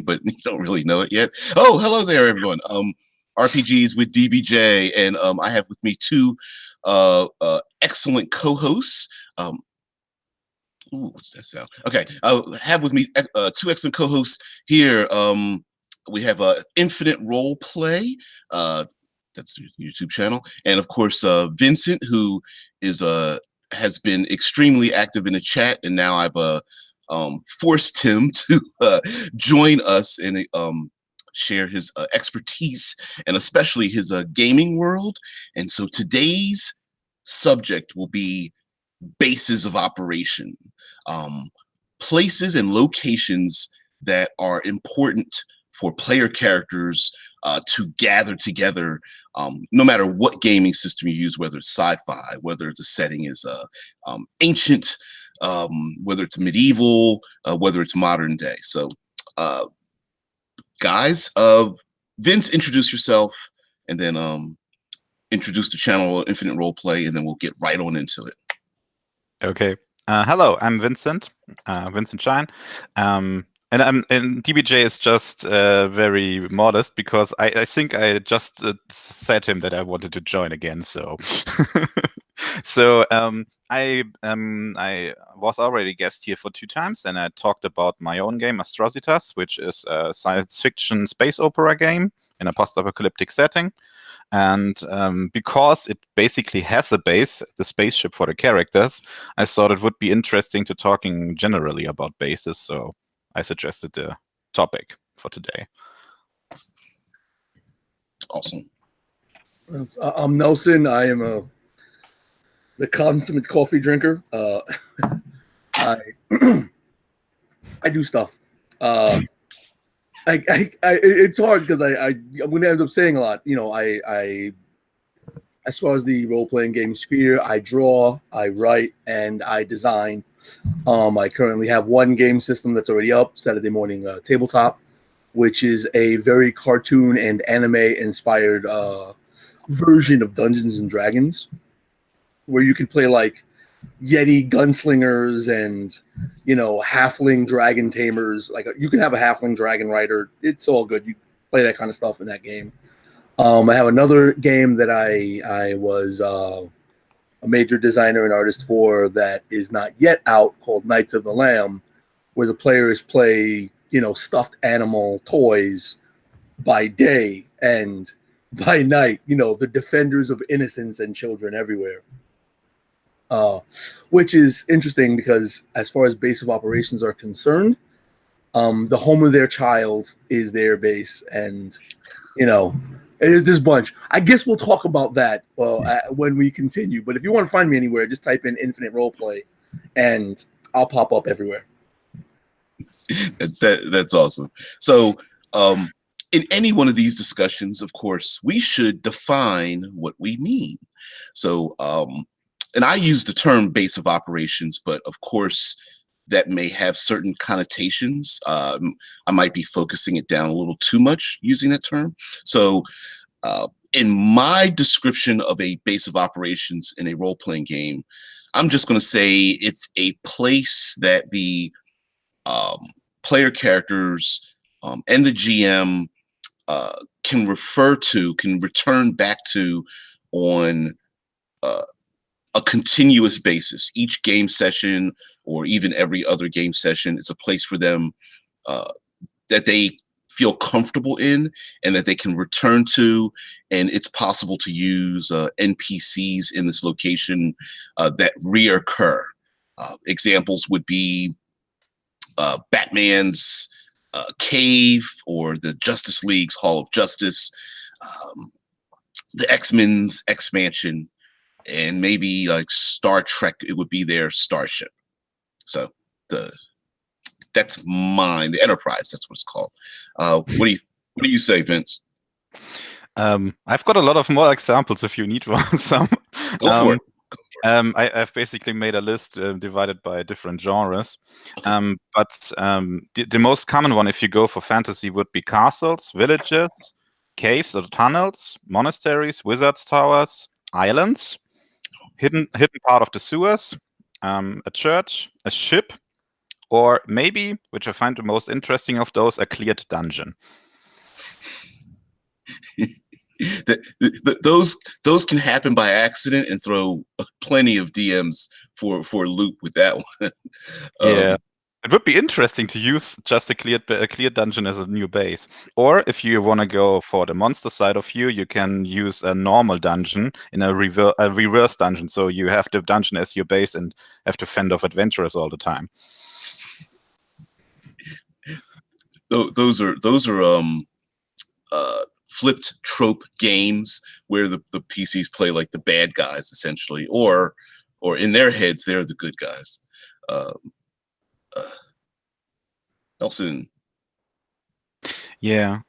but you don't really know it yet. Oh, hello there, everyone. RPGs with DBJ, and I have with me two excellent co-hosts. Ooh, what's that sound? Okay, I have with me two excellent co-hosts here. We have Infinite Roleplay. That's your YouTube channel, and of course Vincent, who is has been extremely active in the chat, and now I've forced him to join us and share his expertise and especially his gaming world. And so today's subject will be bases of operation, places and locations that are important for player characters to gather together, no matter what gaming system you use, whether it's sci-fi, whether the setting is ancient, whether it's medieval, whether it's modern day. So, guys, Vince, introduce yourself, and then introduce the channel Infinite Roleplay, and then we'll get right on into it. Okay. Hello, I'm Vincent, Vincent Shine. And DBJ is just very modest because I think I just said him that I wanted to join again. So, so I was already a guest here for 2 times, and I talked about my own game Astrositas, which is a science fiction space opera game in a post-apocalyptic setting. And because it basically has a base, the spaceship for the characters, I thought it would be interesting to talking generally about bases. So I suggested the topic for today. Awesome. I'm Nelson. I am the consummate coffee drinker. I do stuff. It's hard because I'm going to end up saying a lot. You know, I as far as the role-playing game sphere, I draw, I write, and I design. I currently have one game system that's already up, Saturday Morning Tabletop, which is a very cartoon and anime-inspired version of Dungeons and Dragons, where you can play like Yeti gunslingers and, you know, halfling dragon tamers. Like you can have a halfling dragon rider. It's all good. You play that kind of stuff in that game. I have another game that I was a major designer and artist for that is not yet out, called Knights of the Lamb, where the players play, you know, stuffed animal toys by day and by night, you know, the defenders of innocence and children everywhere. Which is interesting because as far as base of operations are concerned, the home of their child is their base, and, you know, there's a bunch. I guess we'll talk about that when we continue. But if you want to find me anywhere, just type in Infinite Roleplay, and I'll pop up everywhere. That's awesome. So, in any one of these discussions, of course, we should define what we mean. So, and I use the term base of operations, but of course, that may have certain connotations. I might be focusing it down a little too much using that term. So in my description of a base of operations in a role-playing game, I'm just going to say it's a place that the player characters and the GM can return back to on a continuous basis. Each game session, or even every other game session, it's a place for them that they feel comfortable in and that they can return to. And it's possible to use NPCs in this location that reoccur. Examples would be Batman's cave, or the Justice League's Hall of Justice, the X-Men's X-Mansion, and maybe like Star Trek, it would be their starship. So that's mine, the Enterprise, that's what it's called. What do you say, Vince? I've got a lot of more examples if you need one. Some. Go for it. I've basically made a list divided by different genres. But the most common one, if you go for fantasy, would be castles, villages, caves or tunnels, monasteries, wizards' towers, islands, hidden part of the sewers, a church, a ship, or maybe, which I find the most interesting of those, a cleared dungeon. Those can happen by accident and throw plenty of DMs for a loop with that one. Yeah. It would be interesting to use just a clear dungeon as a new base. Or if you want to go for the monster side of you can use a normal dungeon in a reverse dungeon. So you have the dungeon as your base and have to fend off adventurers all the time. Those are flipped trope games where the PCs play like the bad guys essentially, or in their heads they're the good guys. Nelson. Yeah.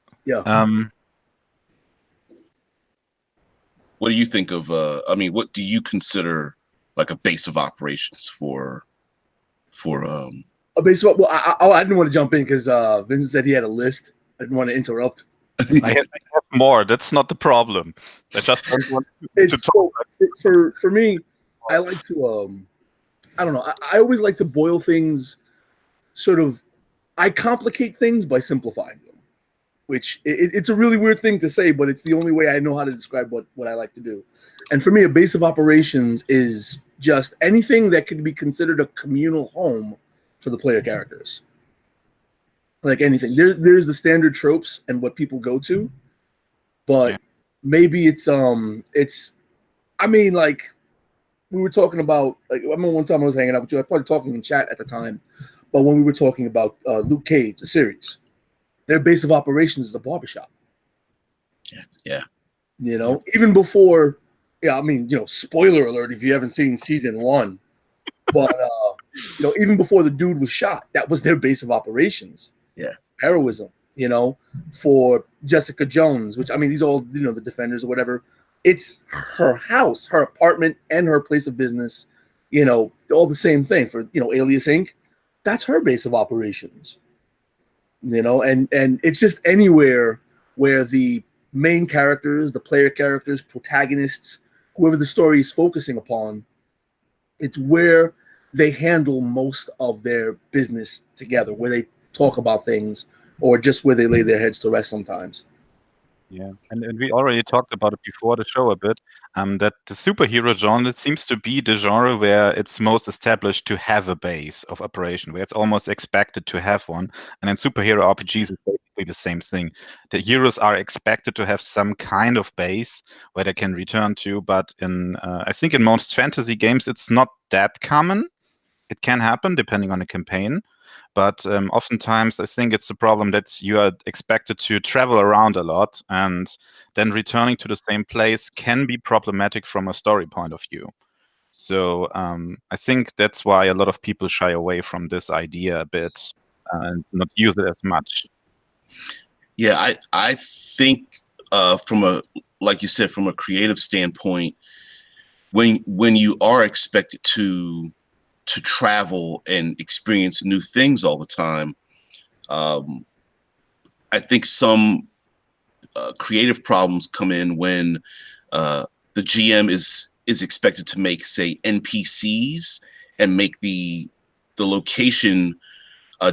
What do you think of? What do you consider like a base of operations for? A base of, well, I didn't want to jump in because Vincent said he had a list. I didn't want to interrupt. I have more. That's not the problem. I just don't want to talk. For me, I like to I don't know. I always like to boil things. Sort of, I complicate things by simplifying them, which it's a really weird thing to say, but it's the only way I know how to describe what I like to do. And for me, a base of operations is just anything that could be considered a communal home for the player characters. Like anything, there's the standard tropes and what people go to, but maybe it's I mean, like we were talking about, like I remember one time I was hanging out with you. I was probably talking in chat at the time, but when we were talking about Luke Cage, the series, their base of operations is a barbershop. Yeah. You know, even before, I mean, spoiler alert if you haven't seen season 1, but even before the dude was shot, that was their base of operations. Yeah. Heroism, for Jessica Jones, which I mean, these all, the Defenders or whatever. It's her house, her apartment, and her place of business, all the same thing. For, Alias Inc., that's her base of operations. And it's just anywhere where the main characters, the player characters, protagonists, whoever the story is focusing upon, it's where they handle most of their business together, where they talk about things, or just where they lay their heads to rest sometimes. Yeah, and we already talked about it before the show a bit, that the superhero genre seems to be the genre where it's most established to have a base of operation, where it's almost expected to have one. And in superhero RPGs, it's basically the same thing. The heroes are expected to have some kind of base where they can return to, but I think in most fantasy games, it's not that common. It can happen depending on the campaign. But oftentimes, I think it's a problem that you are expected to travel around a lot, and then returning to the same place can be problematic from a story point of view. So I think that's why a lot of people shy away from this idea a bit and not use it as much. Yeah, I think like you said, from a creative standpoint, when you are expected to travel and experience new things all the time, I think some creative problems come in when the GM is expected to make, say, NPCs and make the location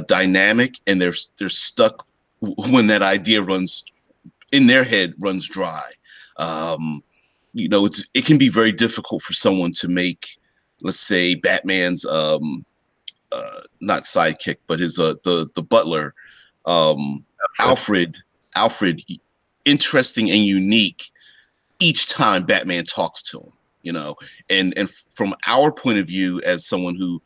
dynamic, and they're stuck when that idea runs in their head runs dry. It can be very difficult for someone to make, let's say, Batman's not sidekick, but his the butler, Alfred, interesting and unique each time Batman talks to him. And from our point of view, as someone who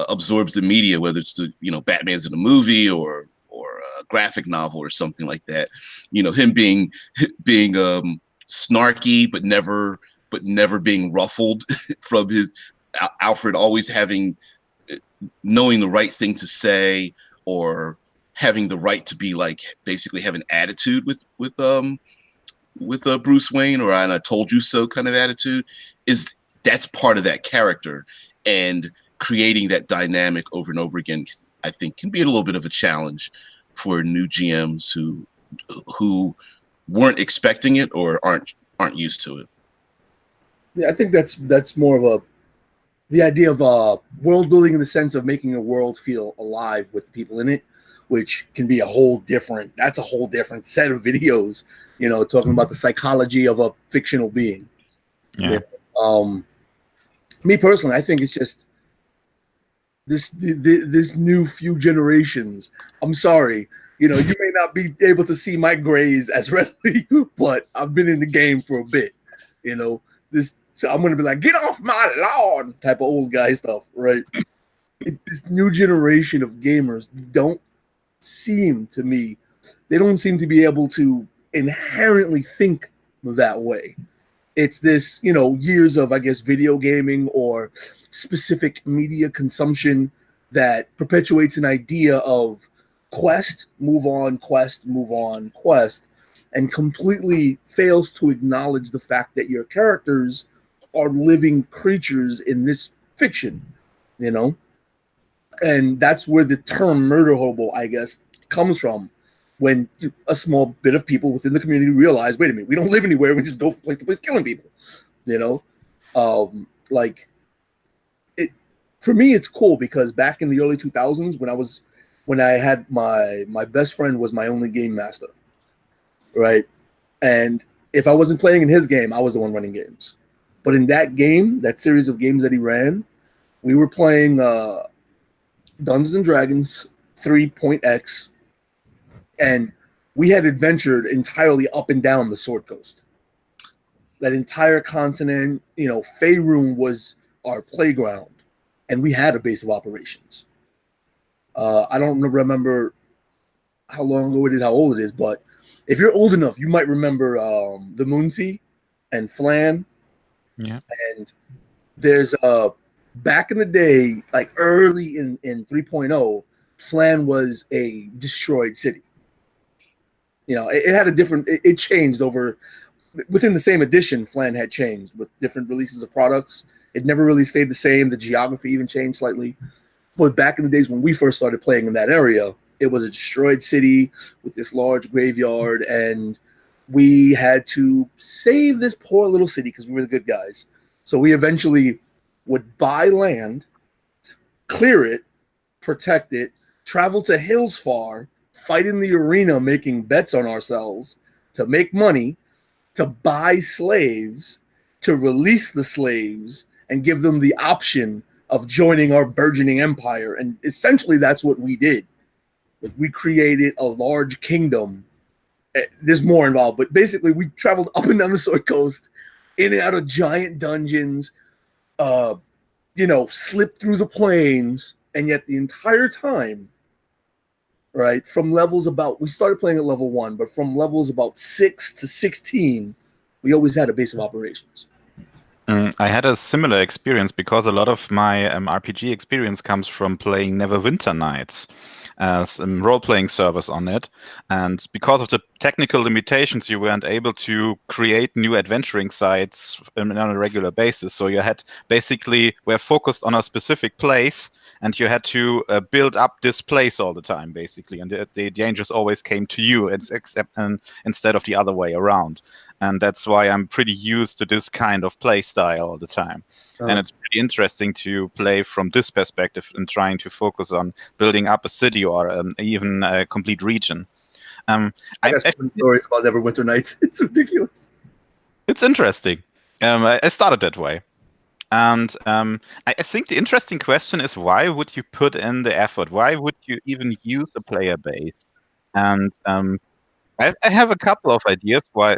absorbs the media, whether it's Batman's in a movie or a graphic novel or something like that, him being snarky but never being ruffled from his Alfred always knowing the right thing to say, or having the right to be like basically have an attitude with Bruce Wayne, or an "I told you so" kind of attitude, that's part of that character, and creating that dynamic over and over again, I think, can be a little bit of a challenge for new GMs who weren't expecting it or aren't used to it. Yeah, I think that's more of the idea of world building in the sense of making a world feel alive with the people in it, which can be a whole different set of videos, talking about the psychology of a fictional being. Yeah. Me personally, I think it's just this new few generations. I'm sorry, you may not be able to see my grays as readily, but I've been in the game for a bit. So I'm gonna be like, get off my lawn type of old guy stuff, right? This new generation of gamers don't seem to be able to inherently think that way. It's this, years of, I guess, video gaming or specific media consumption that perpetuates an idea of quest, move on, quest, move on, quest, and completely fails to acknowledge the fact that your characters are living creatures in this fiction, And that's where the term murder hobo, I guess, comes from. When a small bit of people within the community realize, wait a minute, we don't live anywhere. We just go from place to place killing people. For me, it's cool because back in the early 2000s, when I had my best friend was my only game master, right? And if I wasn't playing in his game, I was the one running games. But in that series of games that he ran, we were playing Dungeons and Dragons 3.x, and we had adventured entirely up and down the Sword Coast. That entire continent, Faerun was our playground, and we had a base of operations. I don't remember how long ago it is, how old it is, but if you're old enough, you might remember the Moonsea and Flan. Yeah. And there's back in the day, like early in 3.0, Flan was a destroyed city. It had it changed over within the same edition. Flan had changed with different releases of products. It never really stayed the same. The geography even changed slightly. But back in the days when we first started playing in that area, it was a destroyed city with this large graveyard, and we had to save this poor little city because we were the good guys. So we eventually would buy land, clear it, protect it, travel to hills far, fight in the arena making bets on ourselves to make money, to buy slaves, to release the slaves, and give them the option of joining our burgeoning empire. And essentially that's what we did. We created a large kingdom. There's more involved, but basically we traveled up and down the Sword Coast, in and out of giant dungeons, slipped through the plains, and yet the entire time, right, we started playing at level 1, but from levels about 6 to 16, we always had a base of operations. I had a similar experience because a lot of my RPG experience comes from playing Neverwinter Nights, some role-playing servers on it, and because of the technical limitations, you weren't able to create new adventuring sites on a regular basis. So you had were focused on a specific place, and you had to build up this place all the time, basically, and the dangers always came to you, instead of the other way around. And that's why I'm pretty used to this kind of play style all the time. Oh. And it's pretty interesting to play from this perspective and trying to focus on building up a city or even a complete region. I got some stories about Neverwinter Nights. It's ridiculous. It's interesting. I started that way. And I think the interesting question is, why would you put in the effort? Why would you even use a player base? And I have a couple of ideas why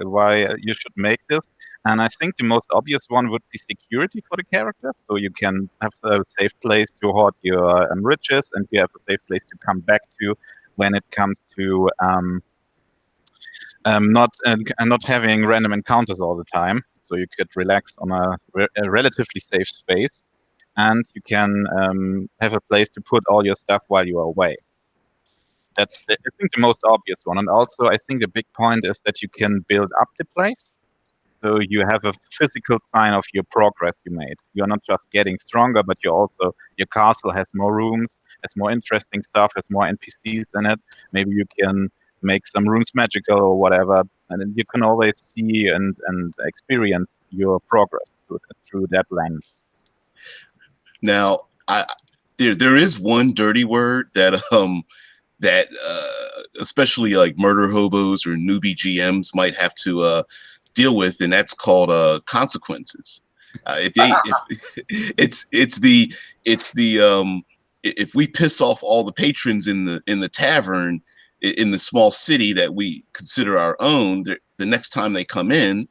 you should make this, and I think the most obvious one would be security for the characters. So you can have a safe place to hoard your riches, and you have a safe place to come back to when it comes to not having random encounters all the time. So you could relax on a relatively safe space, and you can have a place to put all your stuff while you are away. That's, I think, the most obvious one. And also, I think the big point is that you can build up the place. So you have a physical sign of your progress you made. You're not just getting stronger, but your castle has more rooms, has more interesting stuff, has more NPCs in it. Maybe you can make some rooms magical or whatever. And then you can always see and experience your progress through that lens. Now, there is one dirty word that especially like murder hobos or newbie GMs might have to deal with, and that's called consequences. If we piss off all the patrons in the tavern in the small city that we consider our own, the next time they come in,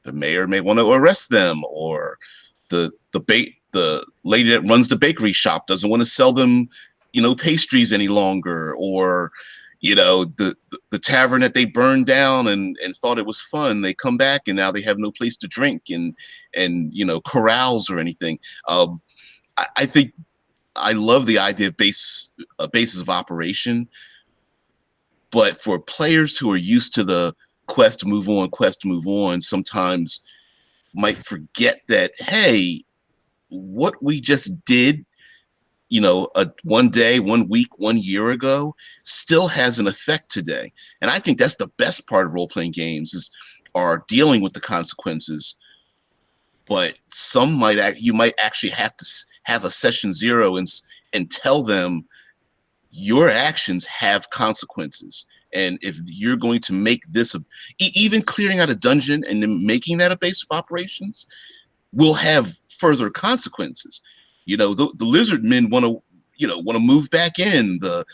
the mayor may want to arrest them, or the lady that runs the bakery shop doesn't want to sell them, pastries any longer, or the tavern that they burned down and thought it was fun, they come back and now they have no place to drink and corrals or anything. I think I love the idea of basis of operation, but for players who are used to the quest to move on, sometimes might forget that, hey, what we just did, one day, 1 week, 1 year ago, still has an effect today. And I think that's the best part of role-playing games are dealing with the consequences. But you might actually have to have a session 0 and tell them your actions have consequences. And if you're going to make this, even clearing out a dungeon and then making that a base of operations will have further consequences. The lizard men want to move back in. The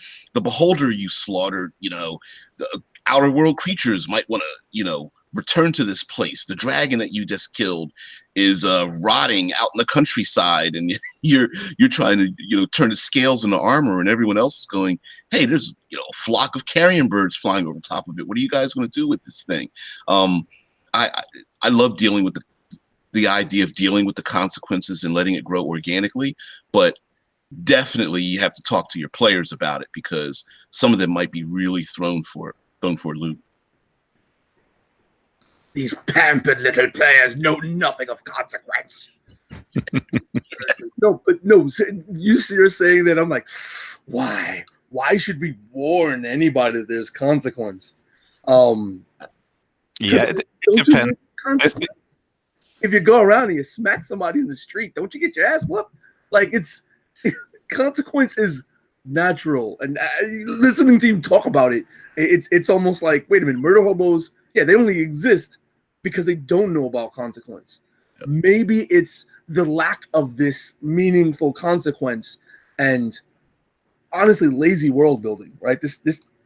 beholder you slaughtered, the outer world creatures might want to, return to this place. The dragon that you just killed is rotting out in the countryside, and you're trying to turn the scales into armor, and everyone else is going, hey, there's a flock of carrion birds flying over top of it. What are you guys going to do with this thing? I love dealing with the idea of dealing with the consequences and letting it grow organically, but definitely you have to talk to your players about it, because some of them might be really thrown for a loop. These pampered little players know nothing of consequence. No, you're saying that, I'm like, why? Why should we warn anybody that there's consequence? Yeah, it depends. If you go around and you smack somebody in the street, don't you get your ass whooped? Like, consequence is natural. And listening to you talk about it, it's almost like, wait a minute, murder hobos, yeah, they only exist because they don't know about consequence. Yep. Maybe it's the lack of this meaningful consequence and, honestly, lazy world building, right?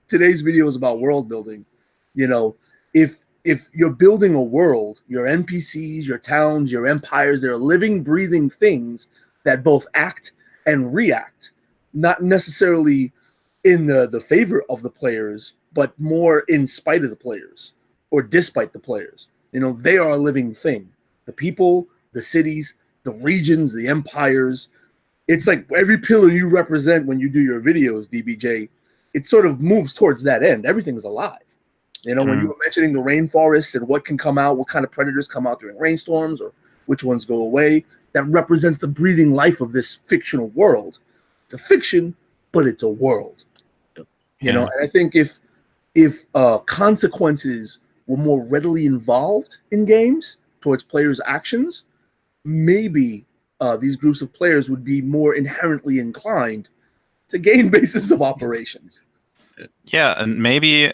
Today's video is about world building. If you're building a world, your NPCs, your towns, your empires, they're living, breathing things that both act and react, not necessarily in the favor of the players, but more in spite of the players or despite the players. They are a living thing. The people, the cities, the regions, the empires. It's like every pillar you represent when you do your videos, DBJ, it sort of moves towards that end. Everything's alive. When you were mentioning the rainforests and what can come out, what kind of predators come out during rainstorms or which ones go away, that represents the breathing life of this fictional world. It's a fiction, but it's a world. And I think if consequences were more readily involved in games towards players' actions, maybe these groups of players would be more inherently inclined to gain bases of operations. Yeah, and maybe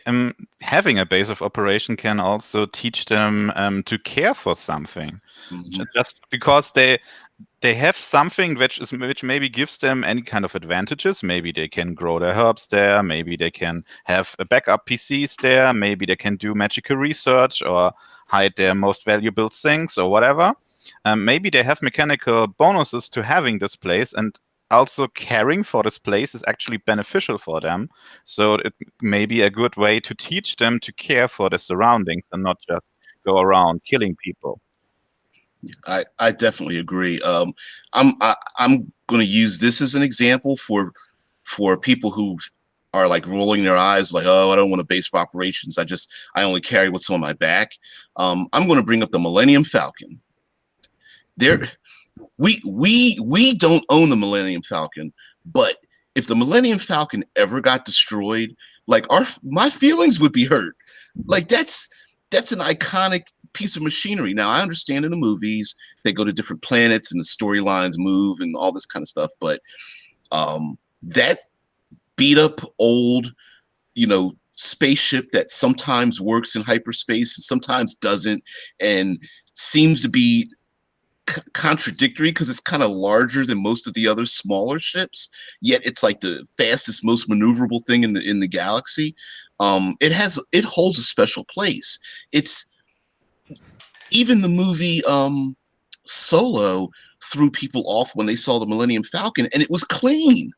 having a base of operation can also teach them to care for something. Mm-hmm. Just because they have something which maybe gives them any kind of advantages. Maybe they can grow their herbs there. Maybe they can have a backup PCs there. Maybe they can do magical research or hide their most valuable things or whatever. Maybe they have mechanical bonuses to having this place, and also caring for this place is actually beneficial for them. So it may be a good way to teach them to care for the surroundings and not just go around killing people. I definitely agree. I'm going to use this as an example for people who are like rolling their eyes, like, oh, I don't want a base of operations. I only carry what's on my back. I'm going to bring up the Millennium Falcon. We don't own the Millennium Falcon, but if the Millennium Falcon ever got destroyed, like my feelings would be hurt. Like that's an iconic piece of machinery. Now, I understand in the movies they go to different planets and the storylines move and all this kind of stuff, but that beat up old, spaceship that sometimes works in hyperspace and sometimes doesn't, and seems to be contradictory because it's kind of larger than most of the other smaller ships, yet it's like the fastest, most maneuverable thing in the galaxy. It holds a special place. It's even the movie Solo threw people off when they saw the Millennium Falcon, and it was clean.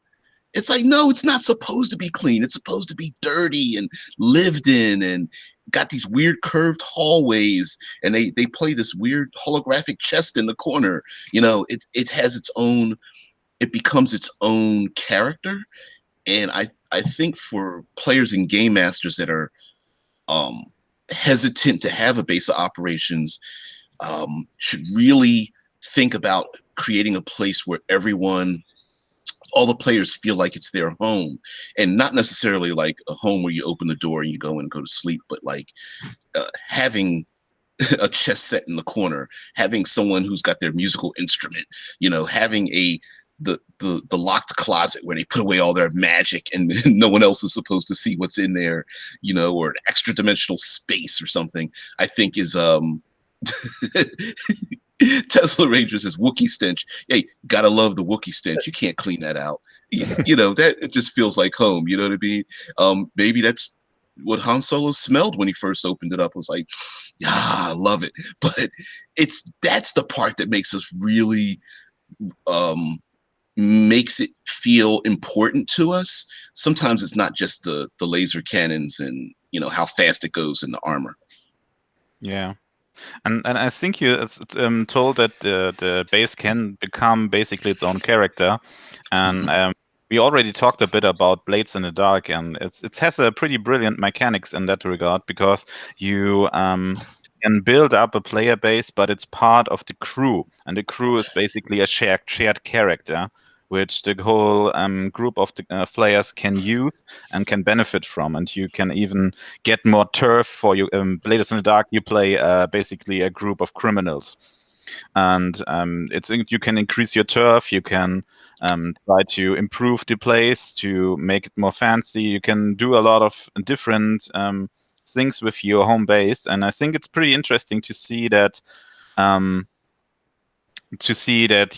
It's like, no, it's not supposed to be clean. It's supposed to be dirty and lived in and got these weird curved hallways, and they play this weird holographic chest in the corner. It has its own, it becomes its own character. And I think for players and game masters that are hesitant to have a base of operations, should really think about creating a place where all the players feel like it's their home, and not necessarily like a home where you open the door and you go in and go to sleep, but like having a chess set in the corner, having someone who's got their musical instrument, having the locked closet where they put away all their magic and no one else is supposed to see what's in there, or an extra dimensional space or something, I think is Tesla Ranger says Wookiee stench. Hey, gotta love the Wookiee stench. You can't clean that out. That it just feels like home. You know what I mean? Maybe that's what Han Solo smelled when he first opened it up. It was like, yeah, I love it. But that's the part that makes us really makes it feel important to us. Sometimes it's not just the laser cannons and how fast it goes in the armor. Yeah. And I think you told that the base can become basically its own character, and we already talked a bit about Blades in the Dark, and it has a pretty brilliant mechanics in that regard, because you can build up a player base, but it's part of the crew, and the crew is basically a shared character, which the whole group of the players can use and can benefit from. And you can even get more turf for you. Blades in the Dark, you play basically a group of criminals. And you can increase your turf, you can try to improve the place, to make it more fancy. You can do a lot of different things with your home base. And I think it's pretty interesting to see that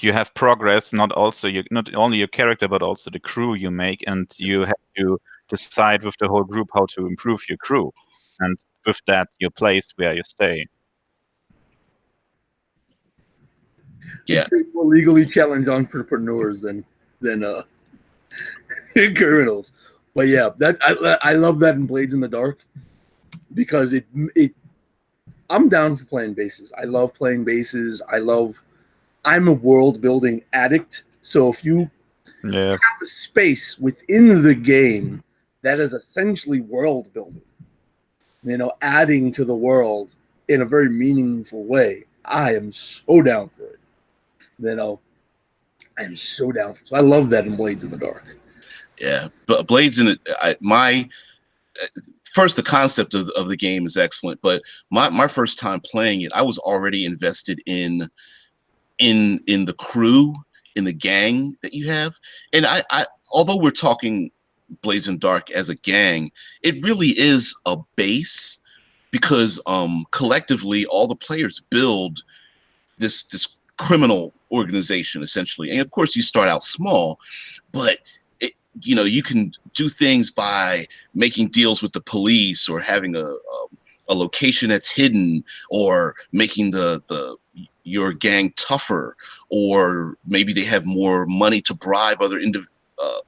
you have progress, not only your character, but also the crew you make, and you have to decide with the whole group how to improve your crew, and with that, your place where you stay. Yeah, it's more legally challenged entrepreneurs than criminals. But yeah, that I love that in Blades in the Dark, because I'm down for playing bases. I love playing bases. I'm a world building addict. So if you have a space within the game that is essentially world building, adding to the world in a very meaningful way, I am so down for it. I am so down for it. So I love that in Blades in the Dark. Yeah, but Blades in it, first, the concept of the game is excellent, but my first time playing it, I was already invested in the crew, in the gang that you have. And I although we're talking Blades in Dark as a gang, it really is a base, because collectively all the players build this criminal organization essentially. And of course you start out small, but you can do things by making deals with the police, or having a location that's hidden, or making your gang tougher, or maybe they have more money to bribe other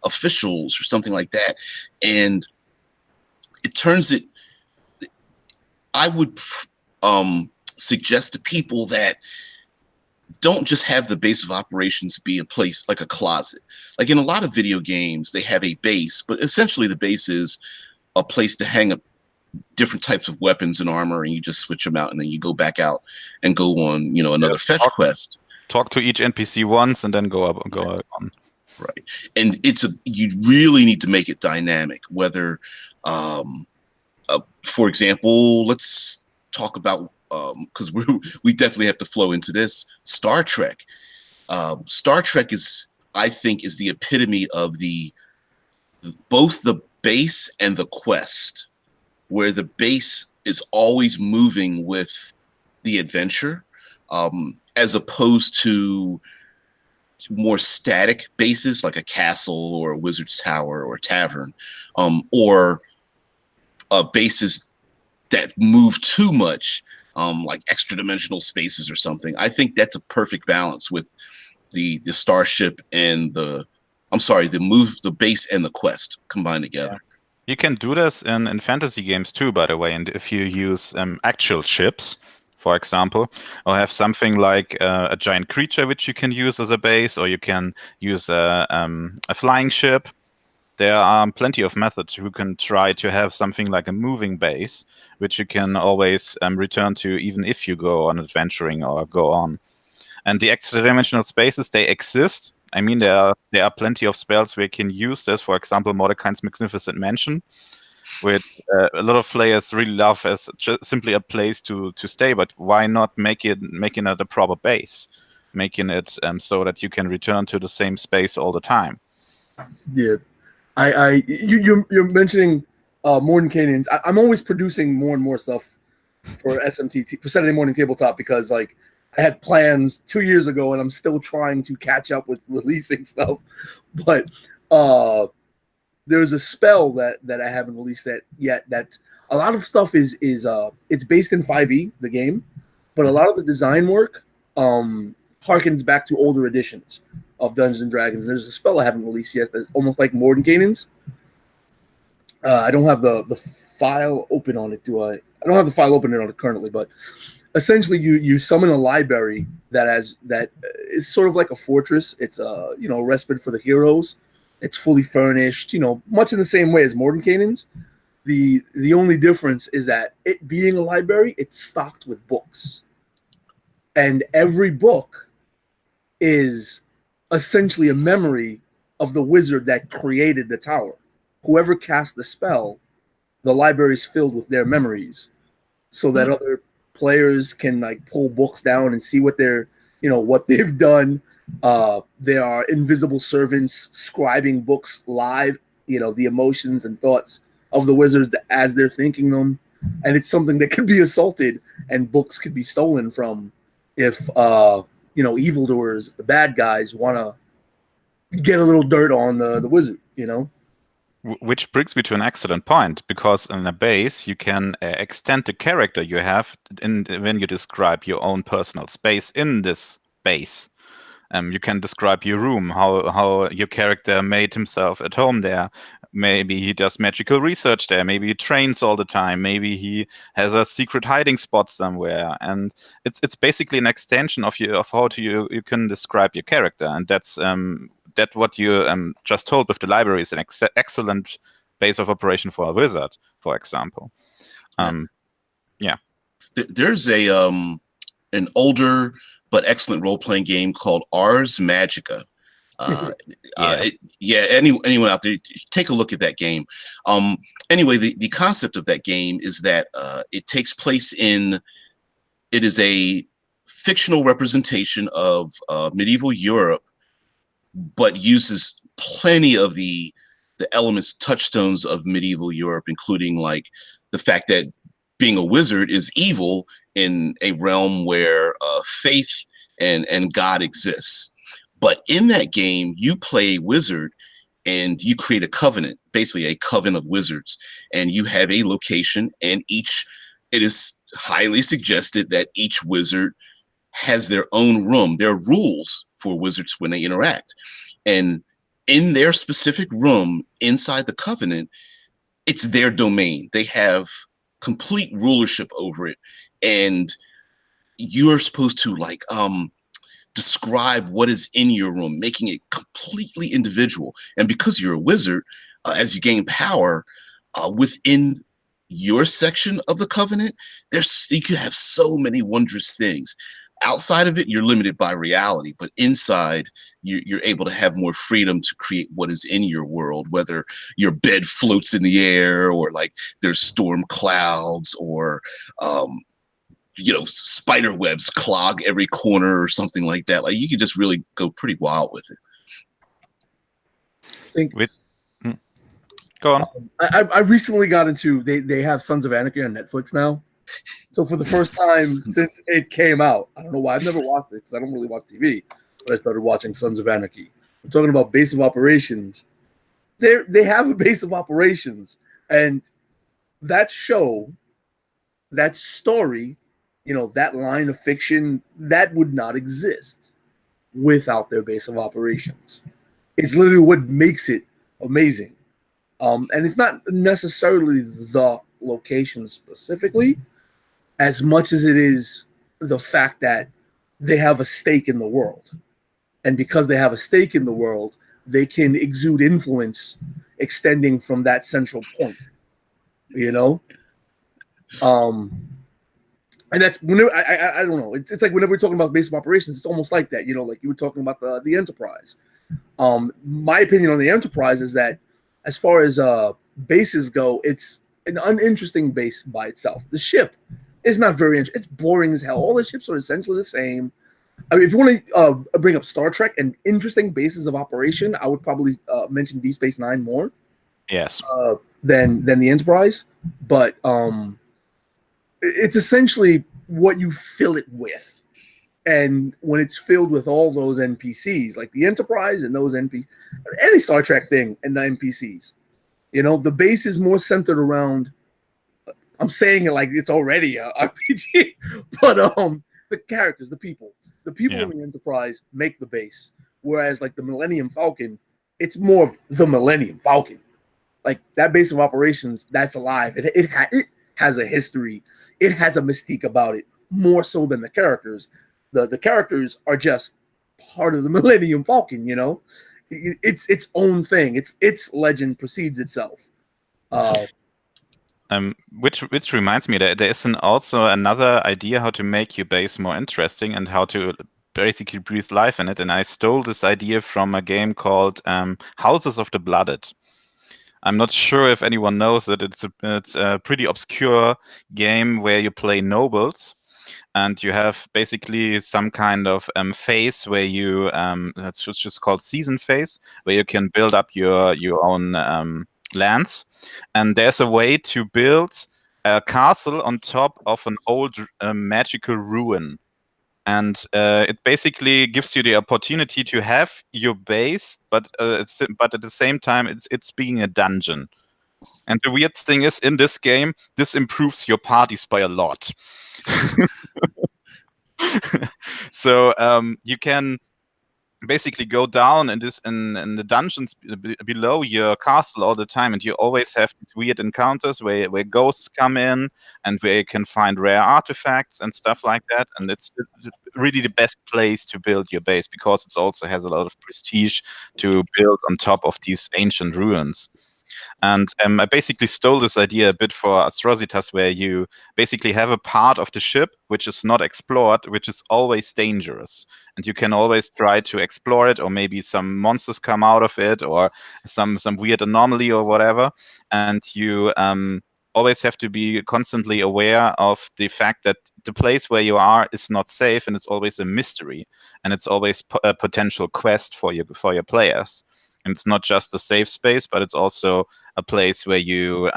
officials or something like that. And it turns it, I would suggest to people that don't just have the base of operations be a place like a closet. Like in a lot of video games, they have a base, but essentially the base is a place to hang up different types of weapons and armor, and you just switch them out, and then you go back out and go on, another fetch quest. Talk to each NPC once, and then go on. Right, and you really need to make it dynamic. Whether, for example, let's talk about because we definitely have to flow into this. Star Trek. Star Trek is, I think, is the epitome of both the base and the quest, where the base is always moving with the adventure, as opposed to more static bases like a castle or a wizard's tower or a tavern, or bases that move too much, like extra dimensional spaces or something. I think that's a perfect balance with the starship and the base and the quest combined together. Yeah. You can do this in fantasy games too, by the way. And if you use actual ships, for example, or have something like a giant creature which you can use as a base, or you can use a flying ship. There are plenty of methods who can try to have something like a moving base, which you can always return to even if you go on adventuring or go on. And the extra-dimensional spaces, they exist. I mean, there are plenty of spells where you can use this. For example, Mordecai's Magnificent Mansion, which a lot of players really love as simply a place to stay. But why not making it a proper base, making it so that you can return to the same space all the time? Yeah, you're mentioning Morning Canyons. I'm always producing more and more stuff for SMT for Saturday Morning Tabletop because like I had plans 2 years ago and I'm still trying to catch up with releasing stuff. But there's a spell that I haven't released yet. That a lot of stuff is it's based in 5e the game, but a lot of the design work harkens back to older editions of Dungeons and Dragons. There's a spell I haven't released yet that's almost like Mordenkainen's. I don't have the file open on it, do I? I don't have the file open on it currently, but essentially you summon a library that is sort of like a fortress. It's a respite for the heroes. It's fully furnished, much in the same way as Mordenkainen's. The only difference is that it being a library, it's stocked with books. And every book is essentially a memory of the wizard that created the tower. Whoever cast the spell, the library is filled with their memories, so that other players can like pull books down and see what what they've done. There are invisible servants scribing books live, the emotions and thoughts of the wizards as they're thinking them, and it's something that could be assaulted and books could be stolen from if evildoers, the bad guys, want to get a little dirt on the wizard, Which brings me to an excellent point, because in a base you can extend the character you have when you describe your own personal space in this base. You can describe your room, how your character made himself at home there. Maybe he does magical research there. Maybe he trains all the time. Maybe he has a secret hiding spot somewhere. And it's basically an extension of how you can describe your character. And that's what you just told with the library is an excellent base of operation for a wizard, for example. Yeah. There's an older but excellent role-playing game called Ars Magica. Anyone out there, take a look at that game. Anyway, the concept of that game is that it takes place it is a fictional representation of medieval Europe, but uses plenty of the elements, touchstones of medieval Europe, including like the fact that being a wizard is evil in a realm where faith and God exists. But in that game, you play a wizard and you create a covenant, basically a coven of wizards, and you have a location, and it is highly suggested that each wizard has their own room. There are rules for wizards when they interact. And in their specific room inside the covenant, it's their domain. They have complete rulership over it. And you're supposed to describe what is in your room, making it completely individual. And because you're a wizard, as you gain power within your section of the covenant, you can have so many wondrous things. Outside of it, you're limited by reality, but inside, you're able to have more freedom to create what is in your world, whether your bed floats in the air or like there's storm clouds or spider webs clog every corner or something like that. Like you can just really go pretty wild with it. I think Go on. I recently got into they have Sons of Anarchy on Netflix now. So for the first time since it came out, I don't know why I've never watched it because I don't really watch TV, but I started watching Sons of Anarchy. I'm talking about base of operations. They have a base of operations, and that show, that story, that line of fiction, that would not exist without their base of operations. It's literally what makes it amazing. And it's not necessarily the location specifically, as much as it is the fact that they have a stake in the world. And because they have a stake in the world, they can exude influence extending from that central point. And that's whenever I don't know. It's like whenever we're talking about base of operations, it's almost like that. Like you were talking about the Enterprise. My opinion on the Enterprise is that as far as bases go, it's an uninteresting base by itself. The ship is not very interesting. It's boring as hell. All the ships are essentially the same. I mean, if you want to bring up Star Trek and interesting bases of operation, I would probably mention Deep Space Nine more. Yes. Than the Enterprise, but it's essentially what you fill it with. And when it's filled with all those NPCs, like the Enterprise and those NPCs, any Star Trek thing and the NPCs, the base is more centered around. I'm saying it like it's already a RPG, but the characters, the people in the Enterprise make the base. Whereas like the Millennium Falcon, it's more of the Millennium Falcon. Like that base of operations, that's alive. It has a history. It has a mystique about it, more so than the characters. The characters are just part of the Millennium Falcon, It's its own thing. Its legend precedes itself. Which reminds me that there is also another idea how to make your base more interesting and how to basically breathe life in it. And I stole this idea from a game called Houses of the Blooded. I'm not sure if anyone knows it. It's a pretty obscure game where you play nobles, and you have basically some kind of phase where you that's just called season phase, where you can build up your own lands, and there's a way to build a castle on top of an old magical ruin. And it basically gives you the opportunity to have your base, but at the same time, it's being a dungeon. And the weird thing is, in this game, this improves your parties by a lot. So you can basically go down in the dungeons below your castle all the time, and you always have these weird encounters where ghosts come in and where you can find rare artifacts and stuff like that. And it's really the best place to build your base because it also has a lot of prestige to build on top of these ancient ruins. And I basically stole this idea a bit for Astrositas, where you basically have a part of the ship which is not explored, which is always dangerous. And you can always try to explore it, or maybe some monsters come out of it, or some weird anomaly or whatever. And you always have to be constantly aware of the fact that the place where you are is not safe, and it's always a mystery. And it's always a potential quest for your players. And it's not just a safe space, but it's also a place where you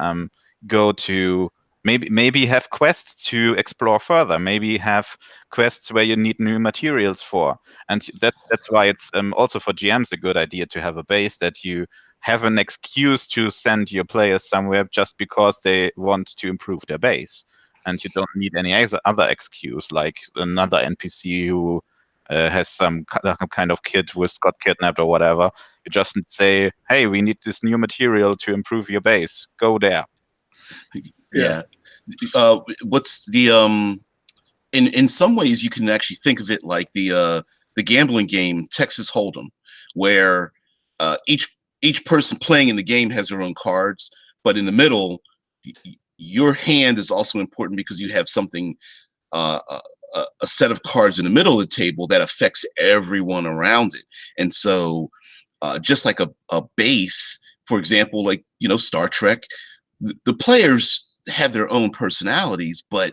go to maybe have quests to explore further, maybe have quests where you need new materials for. And that's why it's also for GMs a good idea to have a base that you have an excuse to send your players somewhere just because they want to improve their base. And you don't need any other excuse, like another NPC who has some kind of kid who got kidnapped or whatever. You just say, hey, we need this new material to improve your base. Go there. Yeah. What's the in some ways you can actually think of it like the gambling game Texas Hold'em, where each person playing in the game has their own cards, but in the middle, your hand is also important because you have something a set of cards in the middle of the table that affects everyone around it. And so just like a base, for example, like, Star Trek, the players have their own personalities, but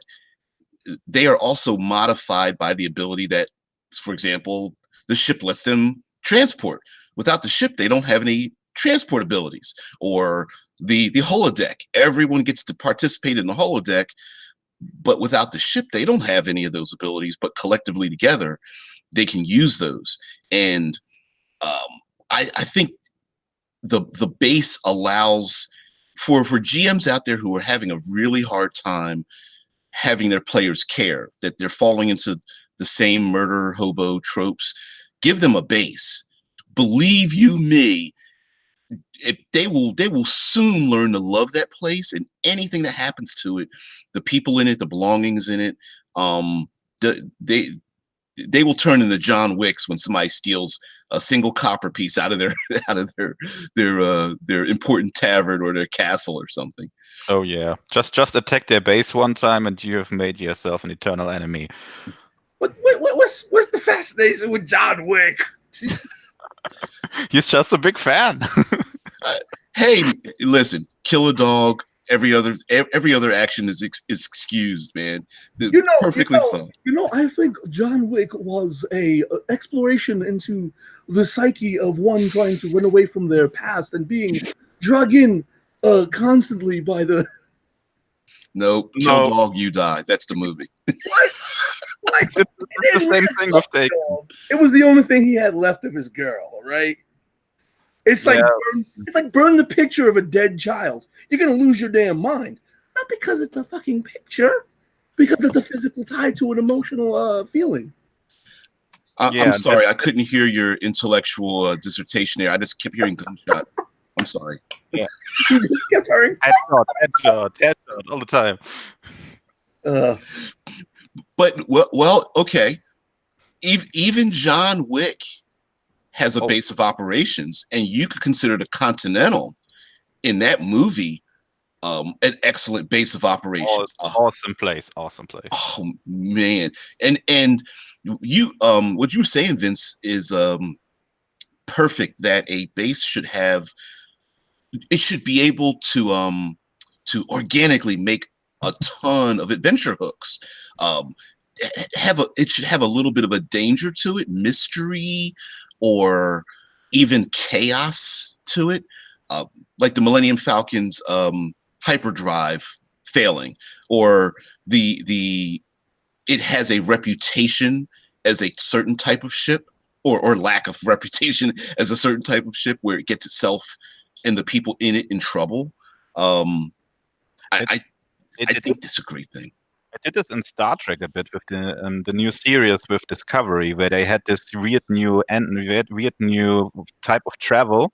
they are also modified by the ability that, for example, the ship lets them transport. Without the ship, they don't have any transport abilities. Or the holodeck, everyone gets to participate in the holodeck, but without the ship, they don't have any of those abilities, but collectively together, they can use those. And I think the base allows for GMs out there who are having a really hard time having their players care that they're falling into the same murder hobo tropes. Give them a base. Believe you me, if they will soon learn to love that place, and anything that happens to it, the people in it, the belongings in it, they will turn into John Wicks when somebody steals a single copper piece out of their their important tavern or their castle or something. Oh yeah, just attack their base one time, and you have made yourself an eternal enemy. What's the fascination with John Wick? He's just a big fan. Hey, listen, kill a dog. Every other action is excused, man. Perfectly fine. I think John Wick was a exploration into the psyche of one trying to run away from their past and being drug in constantly by the. No, kill dog, you die. That's the movie. What? It's the same thing with Take. It was the only thing he had left of his girl, right? It's like burn the picture of a dead child. You're gonna lose your damn mind, not because it's a fucking picture, because there's a physical tie to an emotional feeling. I'm sorry, I couldn't hear your intellectual dissertation there. I just kept hearing gunshot. I'm sorry. Yeah, You just kept hearing headshot all the time. But well, okay. Even John Wick has a base of operations, and you could consider the Continental in that movie an excellent base of operations. Awesome place. Oh man, and you what you were saying, Vince, is perfect. That a base should be able to organically make a ton of adventure hooks. It should have a little bit of a danger to it, mystery, or even chaos to it, like the Millennium Falcon's hyperdrive failing, or it has a reputation as a certain type of ship, or lack of reputation as a certain type of ship, where it gets itself and the people in it in trouble. I think that's a great thing. I did this in Star Trek a bit with the new series with Discovery, where they had this weird new type of travel,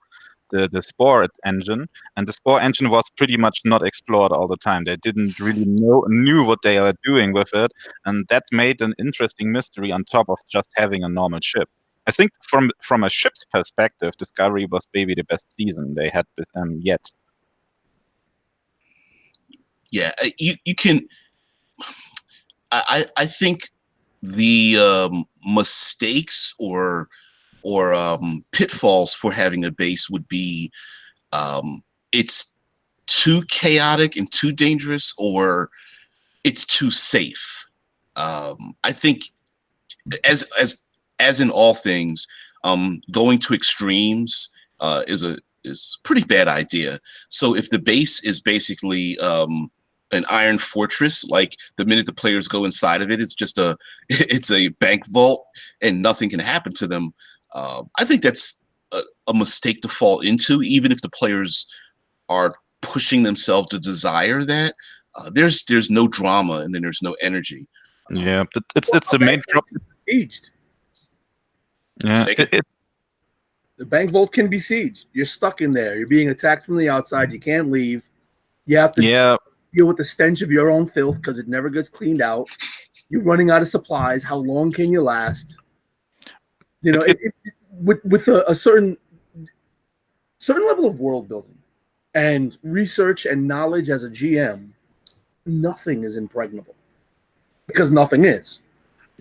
the Spore engine, and the Spore engine was pretty much not explored all the time. They didn't really knew what they were doing with it, and that made an interesting mystery on top of just having a normal ship. I think from a ship's perspective, Discovery was maybe the best season they had yet. Yeah, you can. I think the mistakes or pitfalls for having a base would be it's too chaotic and too dangerous, or it's too safe. I think as in all things, going to extremes is a pretty bad idea. So if the base is basically an iron fortress, like the minute the players go inside of it, it's a bank vault and nothing can happen to them. I think that's a mistake to fall into, even if the players are pushing themselves to desire that. There's no drama, and then there's no energy. Yeah, it's the main problem. Sieged. Yeah, the bank vault can be sieged. You're stuck in there. You're being attacked from the outside. You can't leave. You have to deal with the stench of your own filth because it never gets cleaned out. You're running out of supplies. How long can you last? You know, with a certain level of world building and research and knowledge as a GM, nothing is impregnable because nothing is.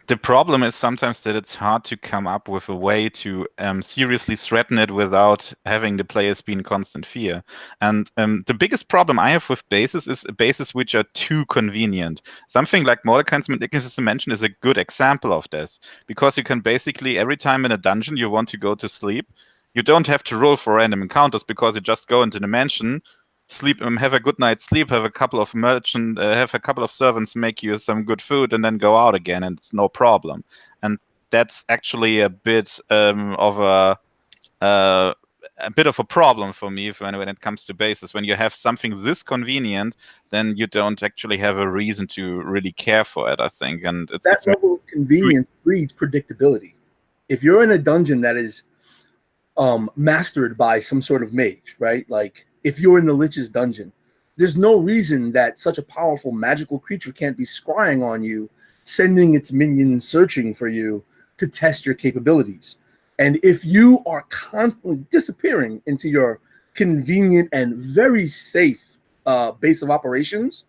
the problem is sometimes that it's hard to come up with a way to seriously threaten it without having the players be in constant fear. And the biggest problem I have with bases is bases which are too convenient. Something like Mordecai's Magnificent Mansion is a good example of this, because you can basically, every time in a dungeon you want to go to sleep, you don't have to roll for random encounters, because you just go into the mansion, sleep, have a good night's sleep, have a couple of have a couple of servants make you some good food, and then go out again, and it's no problem. And that's actually a bit of a problem for me when it comes to bases. When you have something this convenient, then you don't actually have a reason to really care for it, I think. And that level of convenience breeds predictability. If you're in a dungeon that is mastered by some sort of mage, right? Like, if you're in the Lich's dungeon, there's no reason that such a powerful magical creature can't be scrying on you, sending its minions searching for you to test your capabilities. And if you are constantly disappearing into your convenient and very safe base of operations,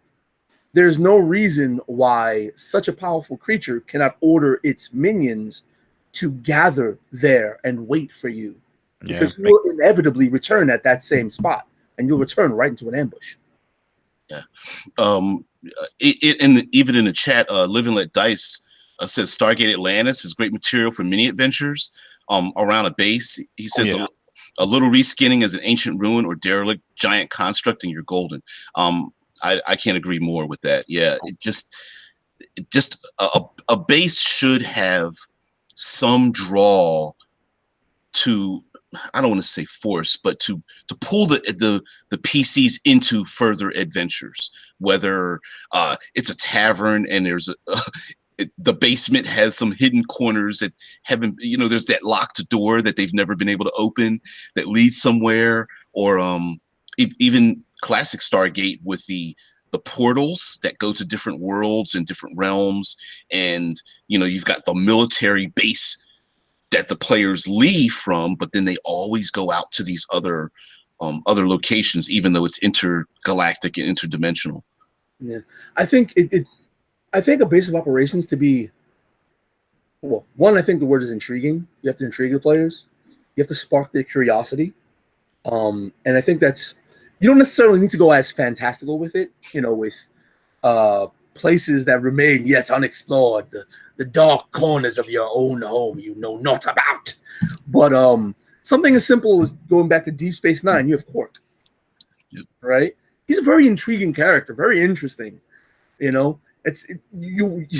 there's no reason why such a powerful creature cannot order its minions to gather there and wait for you. Because you will inevitably return at that same spot. And you'll return right into an ambush. Yeah. Even in the chat, Live and Let Dice says Stargate Atlantis is great material for mini adventures around a base. He says a little reskinning as an ancient ruin or derelict giant construct, and you're golden. I can't agree more with that. Yeah, it just a base should have some draw to, I don't want to say force, but to pull the PCs into further adventures. Whether it's a tavern and there's the basement has some hidden corners that haven't, there's that locked door that they've never been able to open that leads somewhere, or even classic Stargate with the portals that go to different worlds and different realms, and you've got the military base that the players leave from, but then they always go out to these other locations, even though it's intergalactic and interdimensional. Yeah, I think I think a base of operations to be, well, one, I think the word is intriguing. You have to intrigue the players. You have to spark their curiosity. And I think you don't necessarily need to go as fantastical with it, with places that remain yet unexplored, the dark corners of your own home you know not about. But something as simple as going back to Deep Space Nine, you have Quark. Yep. Right? He's a very intriguing character, very interesting. You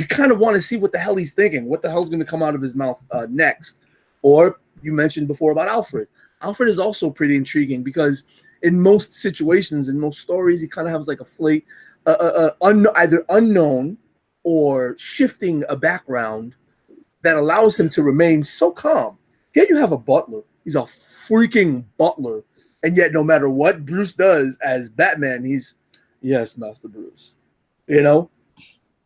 kind of want to see what the hell he's thinking, what the hell's going to come out of his mouth next. Or you mentioned before about Alfred. Alfred is also pretty intriguing because in most situations, in most stories, he kind of has like either unknown or shifting a background that allows him to remain so calm. Here you have a butler. He's a freaking butler. And yet no matter what Bruce does as Batman, he's, yes, Master Bruce.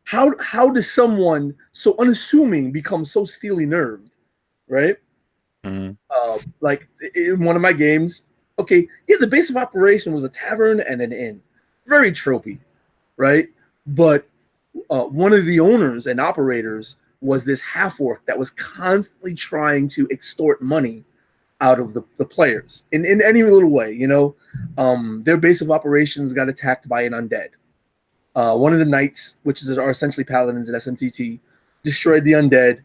How does someone so unassuming become so steely nerved, right? Mm. Like in one of my games, the base of operation was a tavern and an inn. Very tropey, right? But one of the owners and operators was this half-orc that was constantly trying to extort money out of the players in any little way. Their base of operations got attacked by an undead. One of the knights, which are essentially paladins at SMTT, destroyed the undead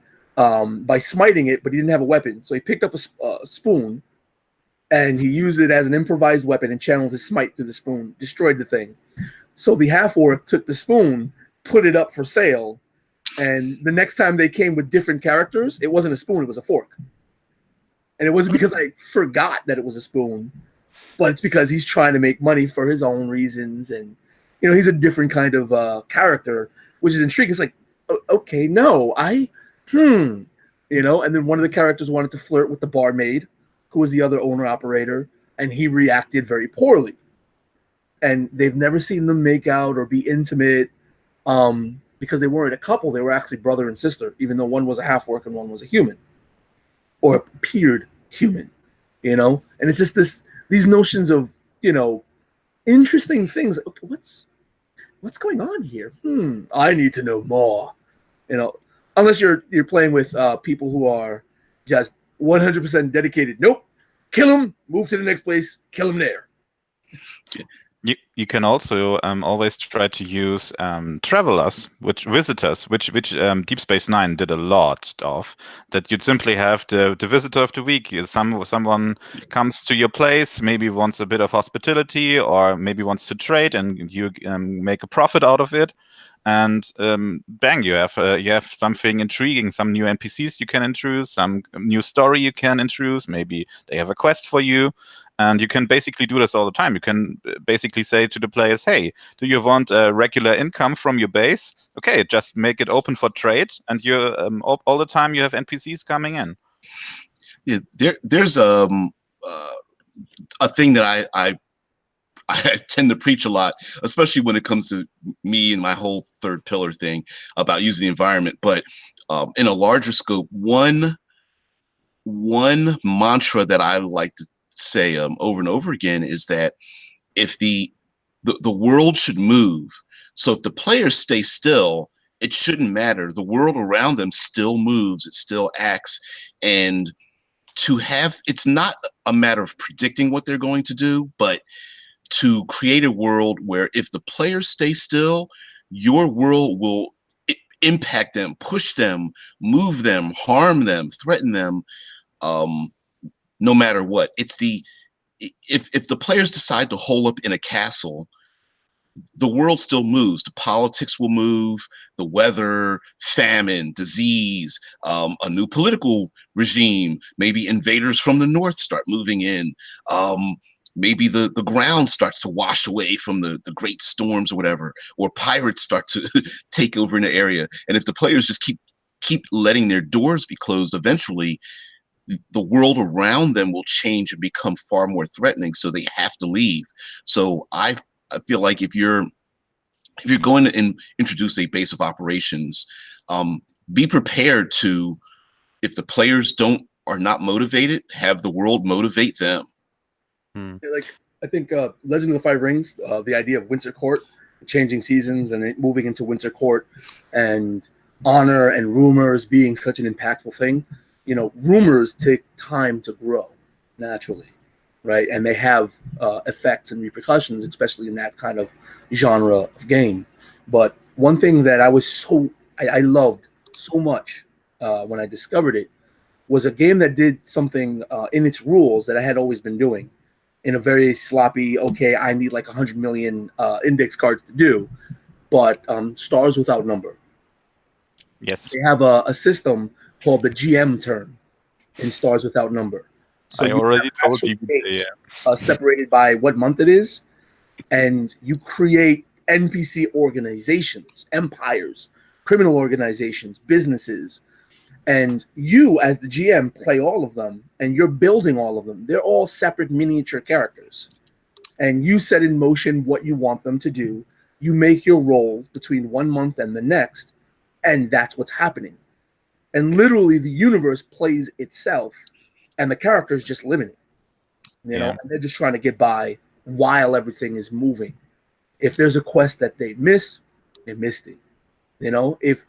by smiting it, but he didn't have a weapon. So he picked up a spoon, and he used it as an improvised weapon and channeled his smite through the spoon, destroyed the thing. So the half-orc took the spoon, put it up for sale, and the next time they came with different characters, it wasn't a spoon, it was a fork. And it wasn't because I forgot that it was a spoon, but it's because he's trying to make money for his own reasons, and he's a different kind of character, which is intriguing. It's like, okay, no, and then one of the characters wanted to flirt with the barmaid, who was the other owner-operator, and he reacted very poorly. And they've never seen them make out or be intimate because they weren't a couple. They were actually brother and sister, even though one was a half-orc and one was a human, or appeared human, And it's just these notions of, interesting things. Okay, what's going on here? I need to know more. unless you're playing with people who are just 100% dedicated. Nope, kill him, move to the next place, kill him there. You can also always try to use travelers, visitors, which Deep Space Nine did a lot of. That you'd simply have the visitor of the week. Someone comes to your place, maybe wants a bit of hospitality, or maybe wants to trade, and you make a profit out of it. And bang, you have something intriguing, some new NPCs you can introduce, some new story you can introduce. Maybe they have a quest for you. And you can basically do this all the time. You can basically say to the players, hey, do you want a regular income from your base? Okay, just make it open for trade, and you all the time you have NPCs coming in. Yeah, there's a thing that I tend to preach a lot, especially when it comes to me and my whole third pillar thing about using the environment. But in a larger scope, one mantra that I like to say over and over again is that if the world should move, so if the players stay still, it shouldn't matter. The world around them still moves, it still acts, and it's not a matter of predicting what they're going to do, but to create a world where if the players stay still, your world will impact them, push them, move them, harm them, threaten them, no matter what. It's if the players decide to hole up in a castle, the world still moves. The politics will move, the weather, famine, disease, a new political regime, maybe invaders from the north start moving in. Maybe the ground starts to wash away from the great storms or whatever, or pirates start to take over in the area. And if the players just keep letting their doors be closed, eventually the world around them will change and become far more threatening, so they have to leave. So I feel like if you're going to introduce a base of operations, be prepared to, if the players are not motivated, have the world motivate them. Like, I think Legend of the Five Rings, the idea of Winter Court, changing seasons and moving into Winter Court, and honor and rumors being such an impactful thing. You know, rumors take time to grow naturally, right? And they have effects and repercussions, especially in that kind of genre of game. But one thing that I loved so much when I discovered it was a game that did something in its rules that I had always been doing in a very sloppy, okay, I need like 100 million index cards to do, but Stars Without Number. Yes. They have a system called the GM turn in Stars Without Number. So I already told you. Dates, separated by what month it is, and you create NPC organizations, empires, criminal organizations, businesses, and you as the GM play all of them, and you're building all of them. They're all separate miniature characters, and you set in motion what you want them to do. You make your rolls between 1 month and the next, and that's what's happening. And literally the universe plays itself, and the characters just live in it. You know, and they're just trying to get by while everything is moving. If there's a quest that they missed it. You know, if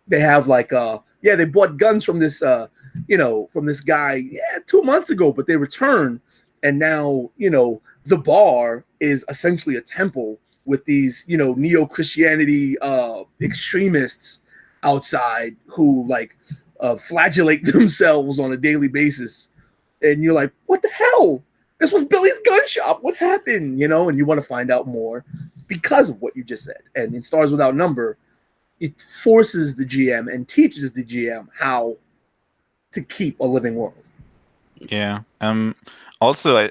they have like they bought guns from this from this guy 2 months ago, but they return, and now the bar is essentially a temple with these neo-Christianity extremists outside who like flagellate themselves on a daily basis, and you're like, what the hell? This was Billy's gun shop. What happened? And you want to find out more because of what you just said. And in Stars Without Number, it forces the GM and teaches the GM how to keep a living world. Yeah. Also,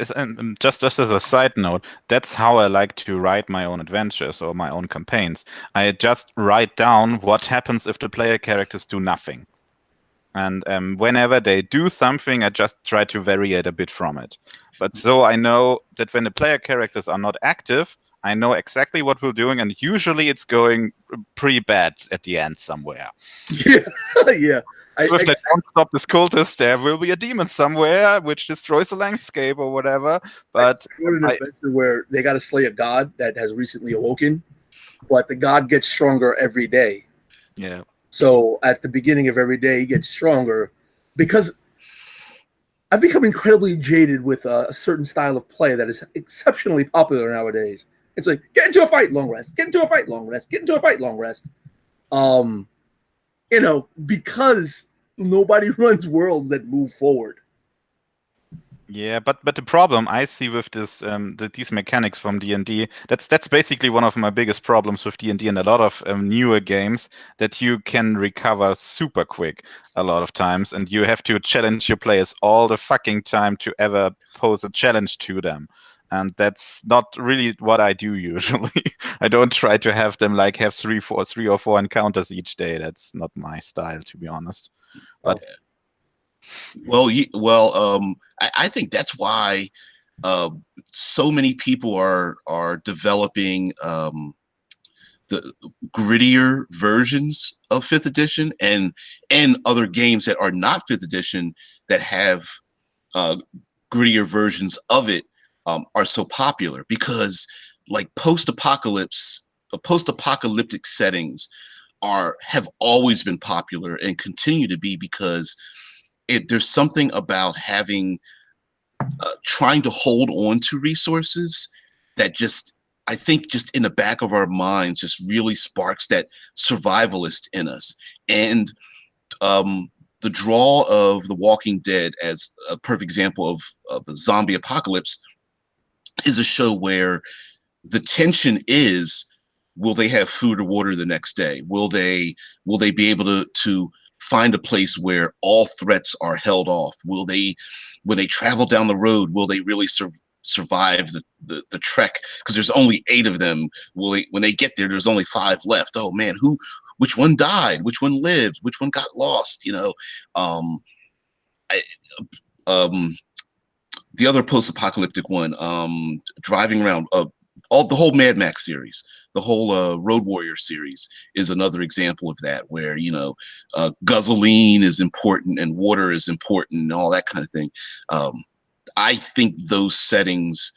just as a side note, that's how I like to write my own adventures or my own campaigns. I just write down what happens if the player characters do nothing. And whenever they do something, I just try to variate a bit from it. But so I know that when the player characters are not active, I know exactly what we're doing, and usually it's going pretty bad at the end somewhere. Yeah. If they don't stop this cultist, there will be a demon somewhere which destroys the landscape or whatever. But I wrote an adventure where they got to slay a god that has recently awoken, but the god gets stronger every day. Yeah. So at the beginning of every day, he gets stronger because I've become incredibly jaded with a certain style of play that is exceptionally popular nowadays. It's like, get into a fight, long rest, get into a fight, long rest, get into a fight, long rest. Because nobody runs worlds that move forward. Yeah, but the problem I see with this these mechanics from D&D, that's basically one of my biggest problems with D&D and a lot of newer games, that you can recover super quick a lot of times, and you have to challenge your players all the fucking time to ever pose a challenge to them. And that's not really what I do usually. I don't try to have them like have three or four encounters each day. That's not my style, to be honest. But I think that's why so many people are developing the grittier versions of 5th edition and other games that are not 5th edition that have grittier versions of it are so popular, because like post-apocalyptic settings have always been popular and continue to be, because there's something about having trying to hold on to resources that I think just in the back of our minds just really sparks that survivalist in us. And the draw of The Walking Dead as a perfect example of the zombie apocalypse is a show where the tension is, will they have food or water the next day? Will they be able to find a place where all threats are held off? Will they, when they travel down the road, will they really survive the trek? Because there's only 8 of them. When they get there, there's only 5 left. Oh man, which one died? Which one lived? Which one got lost? The other post-apocalyptic one, driving around, the whole Mad Max series, the whole Road Warrior series is another example of that, where gasoline is important and water is important and all that kind of thing. I think those settings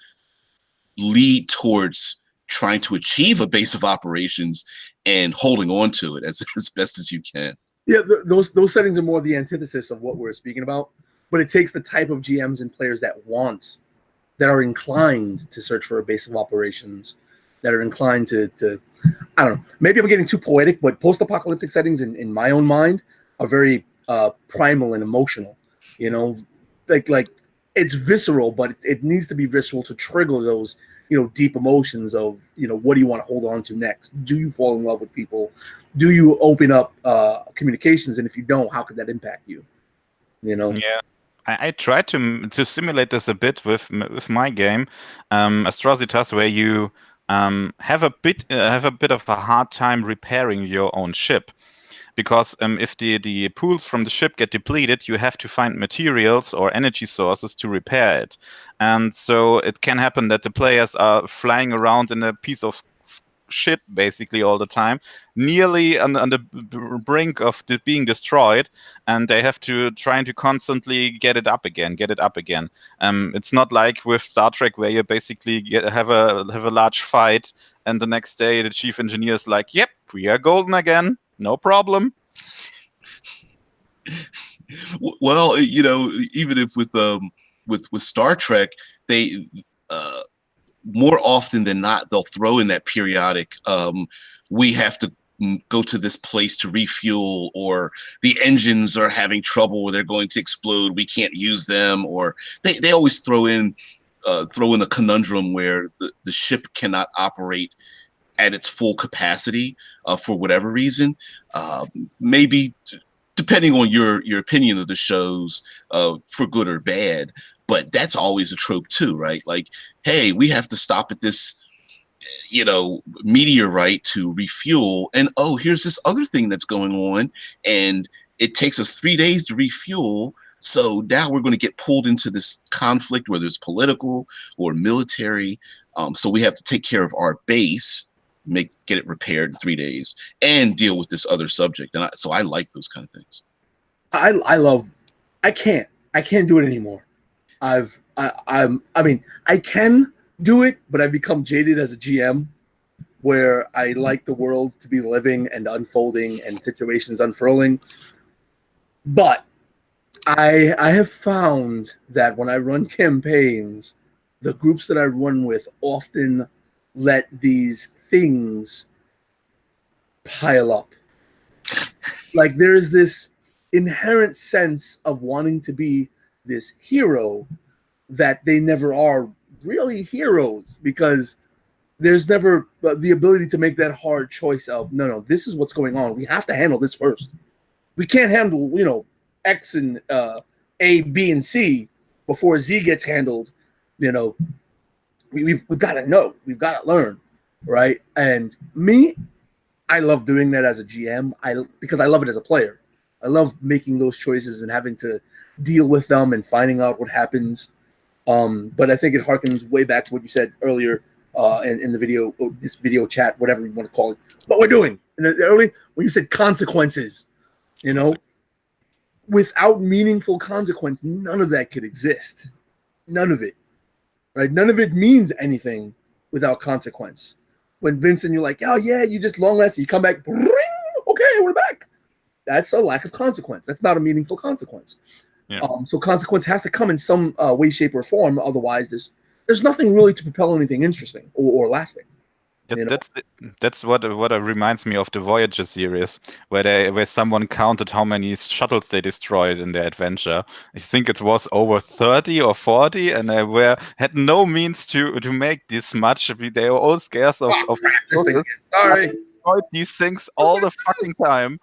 lead towards trying to achieve a base of operations and holding on to it as best as you can. Yeah, those settings are more the antithesis of what we're speaking about, but it takes the type of GMs and players that are inclined to search for a base of operations, that are inclined to I don't know, maybe I'm getting too poetic, but post-apocalyptic settings in my own mind are very primal and emotional. Like it's visceral, but it needs to be visceral to trigger those deep emotions of what do you want to hold on to next? Do you fall in love with people? Do you open up communications? And if you don't, how could that impact you? Yeah. I tried to simulate this a bit with my game, Astrositas, where you have a bit of a hard time repairing your own ship, because if the pools from the ship get depleted, you have to find materials or energy sources to repair it, and so it can happen that the players are flying around in a piece of shit basically all the time, nearly on the brink of being destroyed, and they have to trying to constantly get it up again. It's not like with Star Trek, where you basically have a large fight, and the next day the chief engineer is like, "Yep, we are golden again, no problem." Well, even if with Star Trek, they more often than not, they'll throw in that periodic, we have to go to this place to refuel, or the engines are having trouble where they're going to explode, we can't use them, or they always throw in a conundrum where the ship cannot operate at its full capacity for whatever reason. Maybe depending on your opinion of the shows, for good or bad, but that's always a trope too, right? Like, hey, we have to stop at this meteorite to refuel, and oh, here's this other thing that's going on, and it takes us 3 days to refuel, so now we're going to get pulled into this conflict, whether it's political or military, so we have to take care of our base, get it repaired in 3 days, and deal with this other subject. And so I like those kind of things. I can't do it anymore. I can do it, but I've become jaded as a GM, where I like the world to be living and unfolding and situations unfurling. But I have found that when I run campaigns, the groups that I run with often let these things pile up. Like there's this inherent sense of wanting to be this hero that they never are really heroes, because there's never the ability to make that hard choice of no, this is what's going on. We have to handle this first. We can't handle, X and A, B, and C before Z gets handled. We've got to know. We've got to learn, right? And me, I love doing that as a GM. Because I love it as a player. I love making those choices and having to deal with them and finding out what happens. But I think it harkens way back to what you said earlier in the video, this video chat, whatever you want to call it. What we're doing early when you said consequences, without meaningful consequence, none of that could exist. None of it, right? None of it means anything without consequence. When Vincent, you're like, oh yeah, you just long rest, you come back, ring, okay, we're back. That's a lack of consequence. That's not a meaningful consequence. Yeah. So consequence has to come in some way, shape, or form. Otherwise, there's nothing really to propel anything interesting or lasting. That's what reminds me of the Voyager series, where someone counted how many shuttles they destroyed in their adventure. I think it was over 30 or 40, and they had no means to make this much. They were all scarce of Sorry, destroyed these things all the fucking time.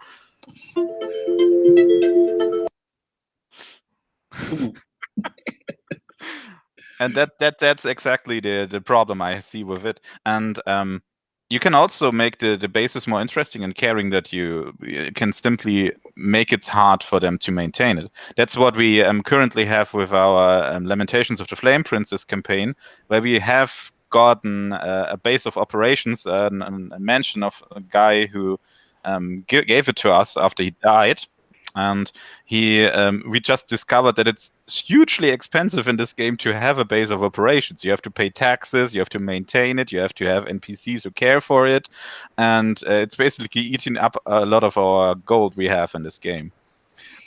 And that's exactly the problem I see with it. And you can also make the basis more interesting and caring, that you can simply make it hard for them to maintain it. That's what we currently have with our Lamentations of the Flame Princess campaign, where we have gotten a base of operations, a mention of a guy who gave it to us after he died. And we just discovered that it's hugely expensive in this game to have a base of operations. You have to pay taxes, you have to maintain it, you have to have NPCs who care for it, and it's basically eating up a lot of our gold we have in this game.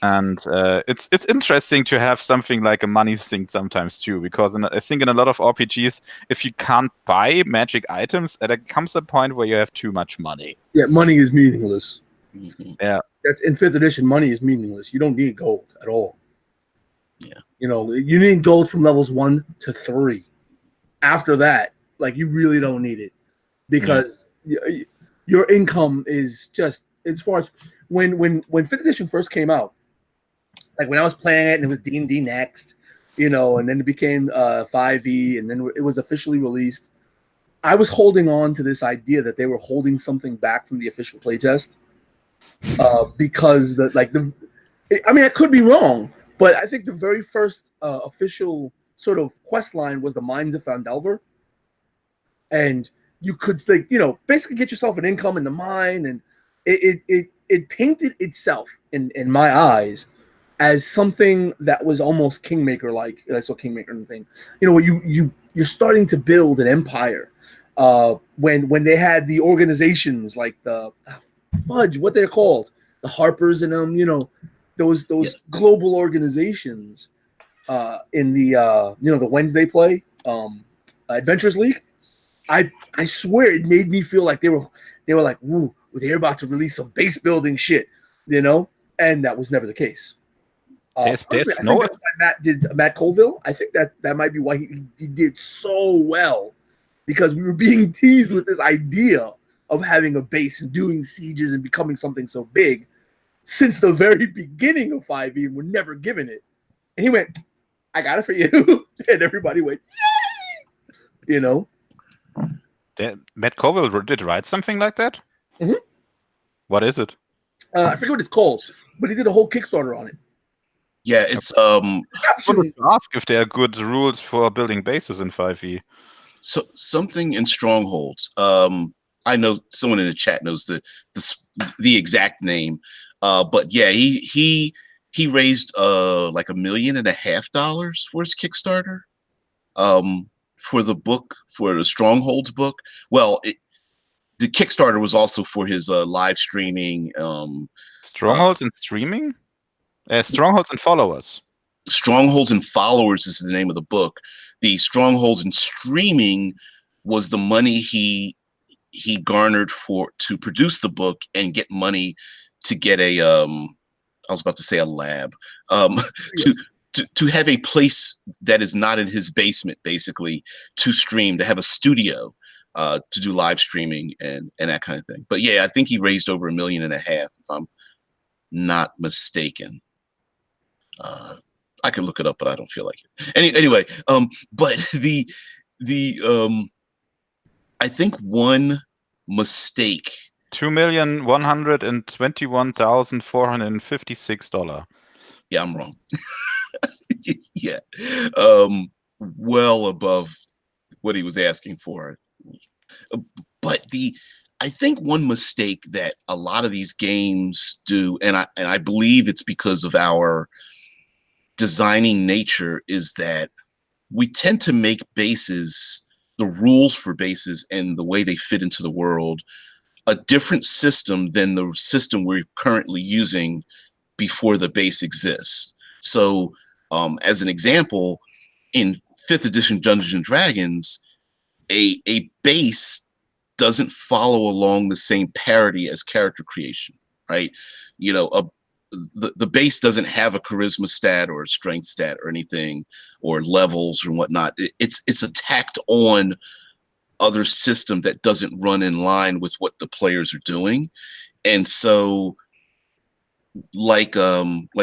And it's interesting to have something like a money thing sometimes too, because I think in a lot of RPGs, if you can't buy magic items, there comes a point where you have too much money. Yeah, money is meaningless. Yeah. That's in 5th edition. Money is meaningless. You don't need gold at all. Yeah. You need gold from levels 1 to 3. After that, you really don't need it, because your income is just, as far as when 5th edition first came out, like when I was playing it and it was D&D Next, and then it became 5e, and then it was officially released. I was holding on to this idea that they were holding something back from the official playtest. Because I could be wrong, but I think the very first official sort of quest line was the Mines of Foundelver, and you could basically get yourself an income in the mine, and it painted itself in my eyes as something that was almost Kingmaker like. I saw Kingmaker and the thing, you're starting to build an empire. When they had the organizations like the fudge, what they're called, the Harpers and those global organizations in the the Wednesday play Adventures League. I swear it made me feel like they were like, woo, they're about to release some base building shit, and that was never the case. Matt Colville. I think that might be why he did so well, because we were being teased with this idea of having a base and doing sieges and becoming something so big since the very beginning of 5e, and we're never given it. And he went, I got it for you. And everybody went, yay! Matt Colville did write something like that? Mm-hmm. What is it? I forget what it's called, but he did a whole Kickstarter on it. Yeah, it's I wanted to ask if there are good rules for building bases in 5e. So something in strongholds. I know someone in the chat knows the exact name, but yeah, he raised like $1.5 million for his Kickstarter, for the book, for the Strongholds book. Well, the Kickstarter was also for his live streaming. Strongholds and streaming? Strongholds and followers. Strongholds and Followers is the name of the book. The Strongholds and Streaming was the money he garnered to produce the book and get money to get a I was about to say a lab, to have a place that is not in his basement, basically, to stream, to have a studio, to do live streaming and that kind of thing. But yeah, I think he raised over $1.5 million, if I'm not mistaken. I can look it up, but I don't feel like it. Anyway, but the I think one mistake. $2,121,456. Yeah, I'm wrong. Yeah, well above what he was asking for. But I think one mistake that a lot of these games do, and I believe it's because of our designing nature, is that we tend to make bases, the rules for bases and the way they fit into the world, a different system than the system we're currently using before the base exists. So as an example, in 5th edition Dungeons and Dragons, a base doesn't follow along the same parity as character creation, right? You know, the base doesn't have a charisma stat or a strength stat or anything, or levels or whatnot. It's a tacked on other system that doesn't run in line with what the players are doing. And so like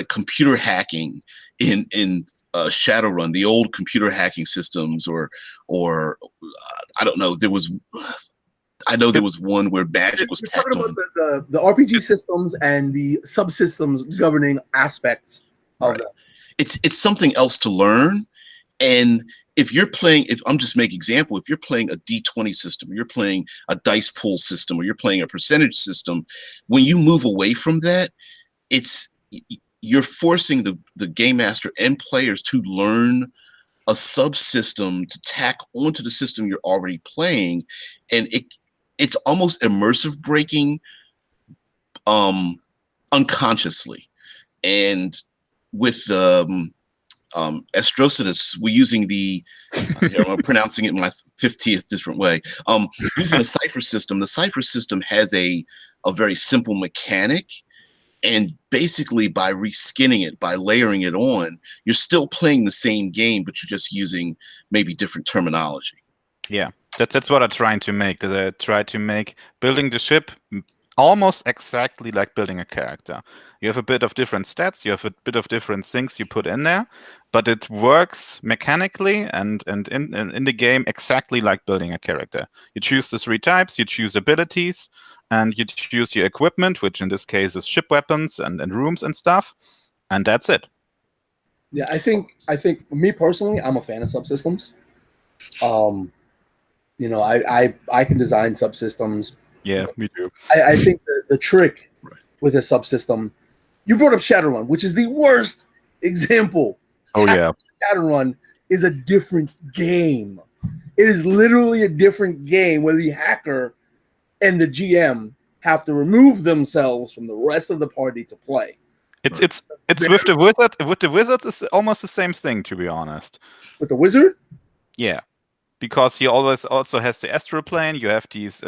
computer hacking in Shadowrun, the old computer hacking systems, or I don't know, I know there was one where magic was tacked on. The RPG systems and the subsystems governing aspects of them. It's something else to learn. And if I'm just making example, if you're playing a D20 system, or you're playing a dice pool system, or you're playing a percentage system, when you move away from that, you're forcing the game master and players to learn a subsystem to tack onto the system you're already playing, and it's almost immersive breaking unconsciously. And with Astrocidus, we're using I'm pronouncing it in my 50th different way. Using a cipher system. The cipher system has a very simple mechanic, and basically by reskinning it, by layering it on, you're still playing the same game, but you're just using maybe different terminology. Yeah, that's what I'm trying to make. That I try to make building the ship almost exactly like building a character. You have a bit of different stats, you have a bit of different things you put in there, but it works mechanically and in the game exactly like building a character. You choose the 3 types, you choose abilities, and you choose your equipment, which in this case is ship weapons and rooms and stuff, and that's it. Yeah, I think me personally, I'm a fan of subsystems. You know, I can design subsystems. Yeah, me too. I think the trick with a subsystem, you brought up Shadowrun, which is the worst example. Oh yeah, Shadowrun is a different game. It is literally a different game where the hacker and the GM have to remove themselves from the rest of the party to play. It's with the wizard. With the wizard, it's almost the same thing, to be honest. With the wizard? Yeah. Because he always also has the astral plane. You have these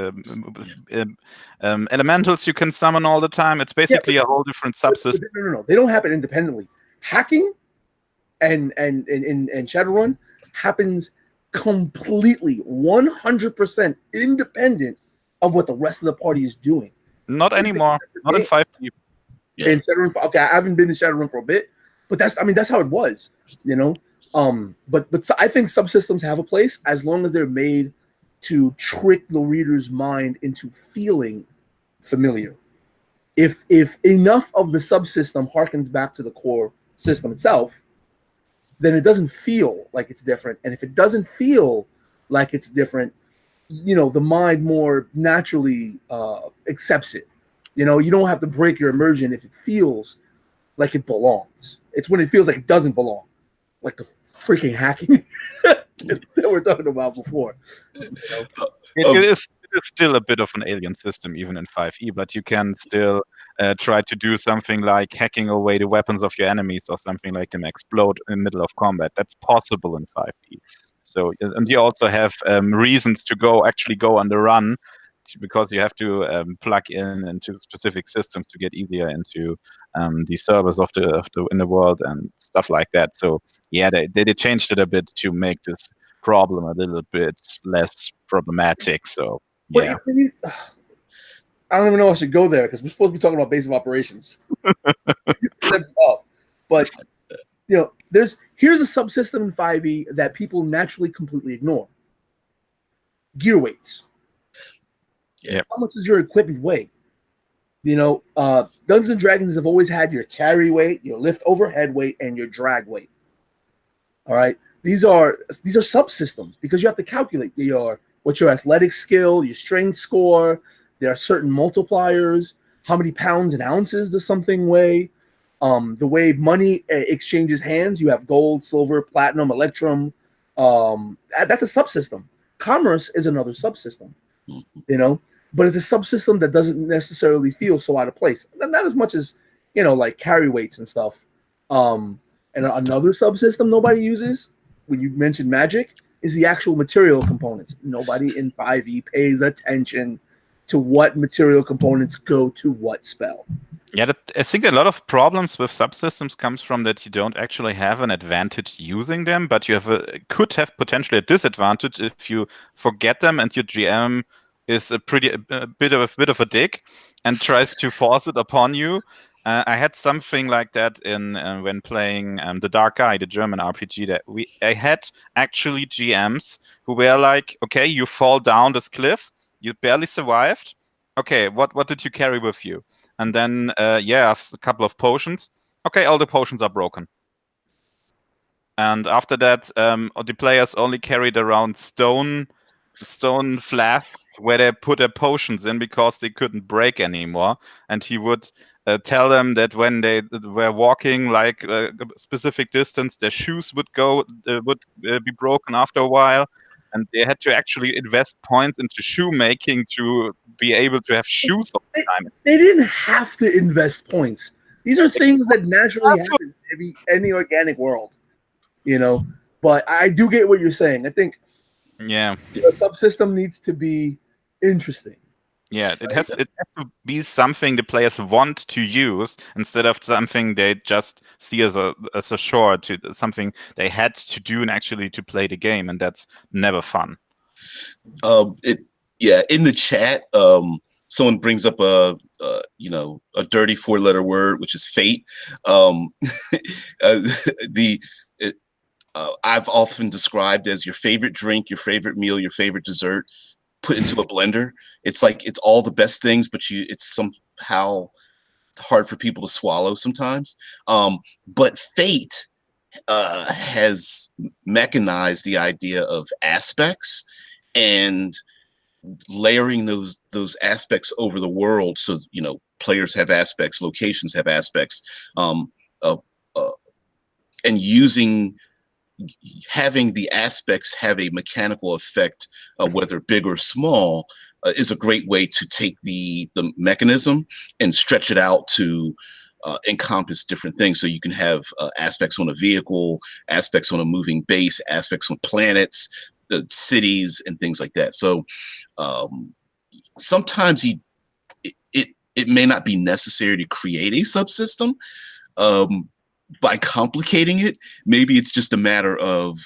elementals you can summon all the time. It's basically a whole different subsystem. No. They don't happen independently. Hacking and Shadowrun happens completely 100% independent of what the rest of the party is doing. Not anymore. Not in 5e. Yeah. In Shadowrun, okay, I haven't been in Shadowrun for a bit, but that's how it was, you know. But I think subsystems have a place as long as they're made to trick the reader's mind into feeling familiar. If enough of the subsystem harkens back to the core system itself, then it doesn't feel like it's different. And if it doesn't feel like it's different, you know, the mind more naturally accepts it. You know, you don't have to break your immersion if it feels like it belongs. It's when it feels like it doesn't belong, like the freaking hacking that we're talking about before. You know? It is is still a bit of an alien system, even in 5e, but you can still try to do something like hacking away the weapons of your enemies or something like them explode in the middle of combat. That's possible in 5e. So, and you also have reasons to actually go on the run, because you have to plug into specific systems to get easier into the servers of the in the world and stuff like that. So yeah, they changed it a bit to make this problem a little bit less problematic. So yeah. I don't even know if I should go there because we're supposed to be talking about base of operations. But here's a subsystem in 5e that people naturally completely ignore. Gear weights. Yeah. How much does your equipment weigh? Dungeons and Dragons have always had your carry weight, your lift overhead weight, and your drag weight. All right. These are subsystems because you have to calculate what's your athletic skill, your strength score. There are certain multipliers. How many pounds and ounces does something weigh? The way money exchanges hands, you have gold, silver, platinum, electrum. That's a subsystem. Commerce is another subsystem, but it's a subsystem that doesn't necessarily feel so out of place. Not as much as, like carry weights and stuff. And another subsystem nobody uses when you mention magic is the actual material components. Nobody in 5e pays attention to what material components go to what spell. Yeah, I think a lot of problems with subsystems comes from that you don't actually have an advantage using them, but you could have potentially a disadvantage if you forget them and your GM is a bit of a dick and tries to force it upon you. I had something like that in when playing The Dark Eye, the German RPG that I had actually GMs who were like, okay, you fall down this cliff, you barely survived. Okay, what did you carry with you? And then, a couple of potions. Okay, all the potions are broken. And after that, the players only carried around stone flasks where they put their potions in because they couldn't break anymore. And he would tell them that when they were walking like a specific distance, their shoes would be broken after a while. And they had to actually invest points into shoemaking to be able to have shoes all the time. They didn't have to invest points. These are things that naturally happen in any organic world, But I do get what you're saying. I think the subsystem needs to be interesting. Yeah, it has to be something the players want to use instead of something they just see as a chore, to something they had to do and actually to play the game, and that's never fun. In the chat, someone brings up a dirty 4-letter word, which is fate. I've often described as your favorite drink, your favorite meal, your favorite dessert put into a blender. It's like it's all the best things, but it's somehow hard for people to swallow sometimes. But fate has mechanized the idea of aspects and layering those aspects over the world. So players have aspects, locations have aspects, and having the aspects have a mechanical effect, whether big or small, is a great way to take the mechanism and stretch it out to encompass different things. So you can have aspects on a vehicle, aspects on a moving base, aspects on planets, cities, and things like that. So sometimes it may not be necessary to create a subsystem. By complicating it, maybe it's just a matter of